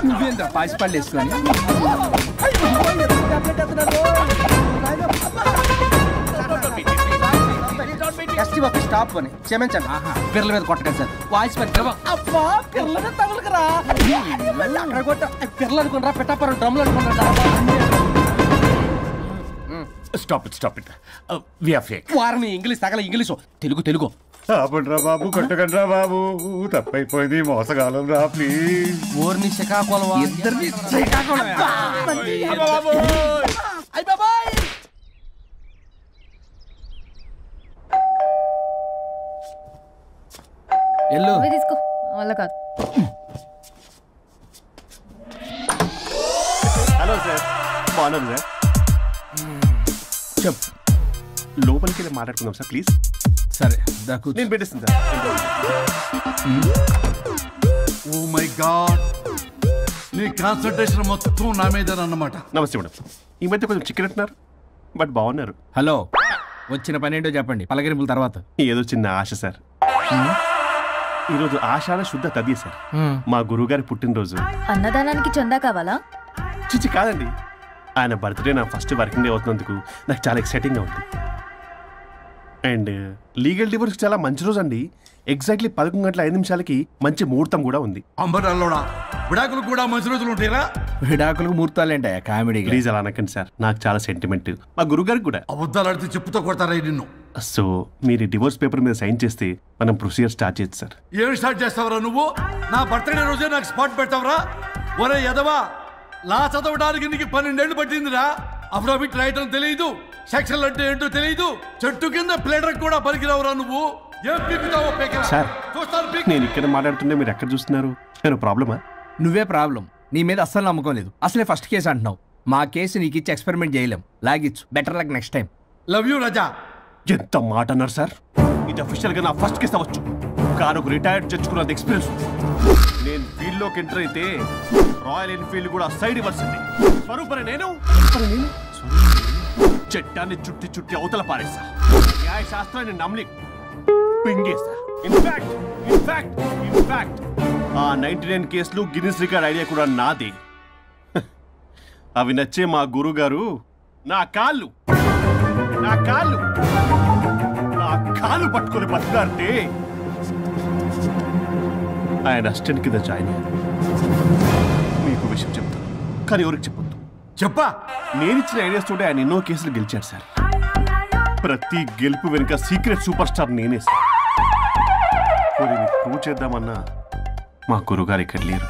నువ్వేంద్ర పాసిపళ్ళు వేసుకొని స్టాప్ అని క్షమించండి పిల్లల మీద కొట్టగా సార్ వాయిస్ అబ్బా పిల్లల మీద తగులుకురా అక్కడ కొట్ట పిల్లలు అనుకున్నారా పెట్టాపరం డ్రమ్లు అనుకున్నారా Stop it. We are fake. వారిని ఇంగ్లీష్ తగల ఇంగ్లీషు తెలుగు ఆపండ్రా బాబు కొట్టకండ్రా బాబు తప్పైపోయింది మోసగాలం రా ప్లీజ్ ఊరిని శ్రీకాకుళం ఇద్దరిని ఎల్లు తీసుకో వల్ల కాదు హలో సార్ బాగున్నాను సార్ చెప్పు లోపలికి వెళ్ళి మాట్లాడుకుందాం సార్ ప్లీజ్ సరే దాకు నేను పెట్టేస్తాను సార్ ఓ మై గాడ్ నీ కాన్సంట్రేషన్ మొత్తం నా మీద అన్నమాట నమస్తే మేడం ఈ మధ్య కొంచెం చికెన్ అంటున్నారు బట్ బాగున్నారు హలో వచ్చిన పని ఏంటో చెప్పండి పలకరింపుల తర్వాత ఏదో చిన్న ఆశ సార్ ఈరోజు ఆషాఢ శుద్ధ తది సార్ మా గురువుగారి పుట్టినరోజు అన్నదానానికి చందా కావాలా చిచ్చి కాదండి ఆయన బర్త్డే నా ఫస్ట్ వర్కింగ్ డే అవుతున్నందుకు నాకు చాలా ఎక్సైటింగ్గా ఉంది అండ్ లీగల్ డివోర్స్ చాలా మంచి రోజు అండి ఎగ్జాక్ట్లీ 11:05 మంచి ముహూర్తం కూడా ఉంది అంబరాల్లోడా విడాకులు కూడా మంచి రోజులు ఉంటాయిరా విడాకులకు ముహూర్తాలేంటా కామెడీ ప్లీజ్ అలా అనకండి సార్ నాకు చాలా సెంటిమెంట్ మా గురువుగారికి కూడా అబద్ధాలు ఆడితే చెప్పుతో కొడతారా నిన్ను సో మీరు డివోర్స్ పేపర్ మీద సైన్ చేస్తే మనం ప్రొసీజర్ స్టార్ట్ చేయొచ్చు సార్ ఏం స్టార్ట్ చేస్తావరా నువ్వు నా బర్త్డే రోజే నాకు స్పాట్ పెడతావరా ఒరే ఎదవా లా చదవడానికి నీకు 12 ఏళ్ళు పట్టిందిరా అఫిడవిట్ రాయటం తెలియదు సెక్షన్లు అంటే ఏంటో తెలియదు చెట్టు కింద ప్లేడర్ కూడా పనికిరావురా నువ్వు ఏం పీకుతావో సార్ నేను ఇక్కడ మాట్లాడుతుంటే మీరు ఎక్కడ చూస్తున్నారు నేను ప్రాబ్లమా నువ్వే ప్రాబ్లం నీ మీద అస్సలు నమ్మకం లేదు అసలే ఫస్ట్ కేసు అంటున్నావు మా కేసు నీకు ఇచ్చి ఎక్స్పెరిమెంట్ చేయలేం లాగిచ్చు better luck next time love you Raja ఎంత మాట అన్నారు సార్ ఇది అఫీషియల్ గా నా ఫస్ట్ కేసు అవ్వచ్చు కానీ ఒక రిటైర్డ్ జడ్జ్కున్నది ఎక్స్పీరియన్స్ నేను ఫీల్డ్ లోకి ఎంటర్ అయితే రాయల్ ఎన్ఫీల్డ్ కూడా సైడ్ ఇవ్వాల్సింది స్వరూపరే నేను చట్టాన్ని చుట్టి అవతల పారేసా న్యాయ శాస్త్రాన్ని నమ్మి పింగేసా ఇన్ఫాక్ట్ ఆ 99 కేసులు గిన్నిస్ రికార్డ్ ఐడియా కూడా నాదే అవి నచ్చే మా గురుగారు నా కాళ్ళు పట్టుకొని బతుకాడితే ఆయన అసిస్టెంట్ కింద జాయిన్ అయ్యాను మీకు విషయం చెప్తాను కానీ ఎవరికి చెప్పొద్దు చెప్పా నేనిచ్చిన ఐడియాస్ తోటి ఆయన ఎన్నో కేసులు గెలిచాడు సార్ ప్రతి గెలుపు వెనుక సీక్రెట్ సూపర్ స్టార్ నేనే సార్ ప్రూవ్ చేద్దామన్నా మా గురుగారు ఇక్కడ లేరు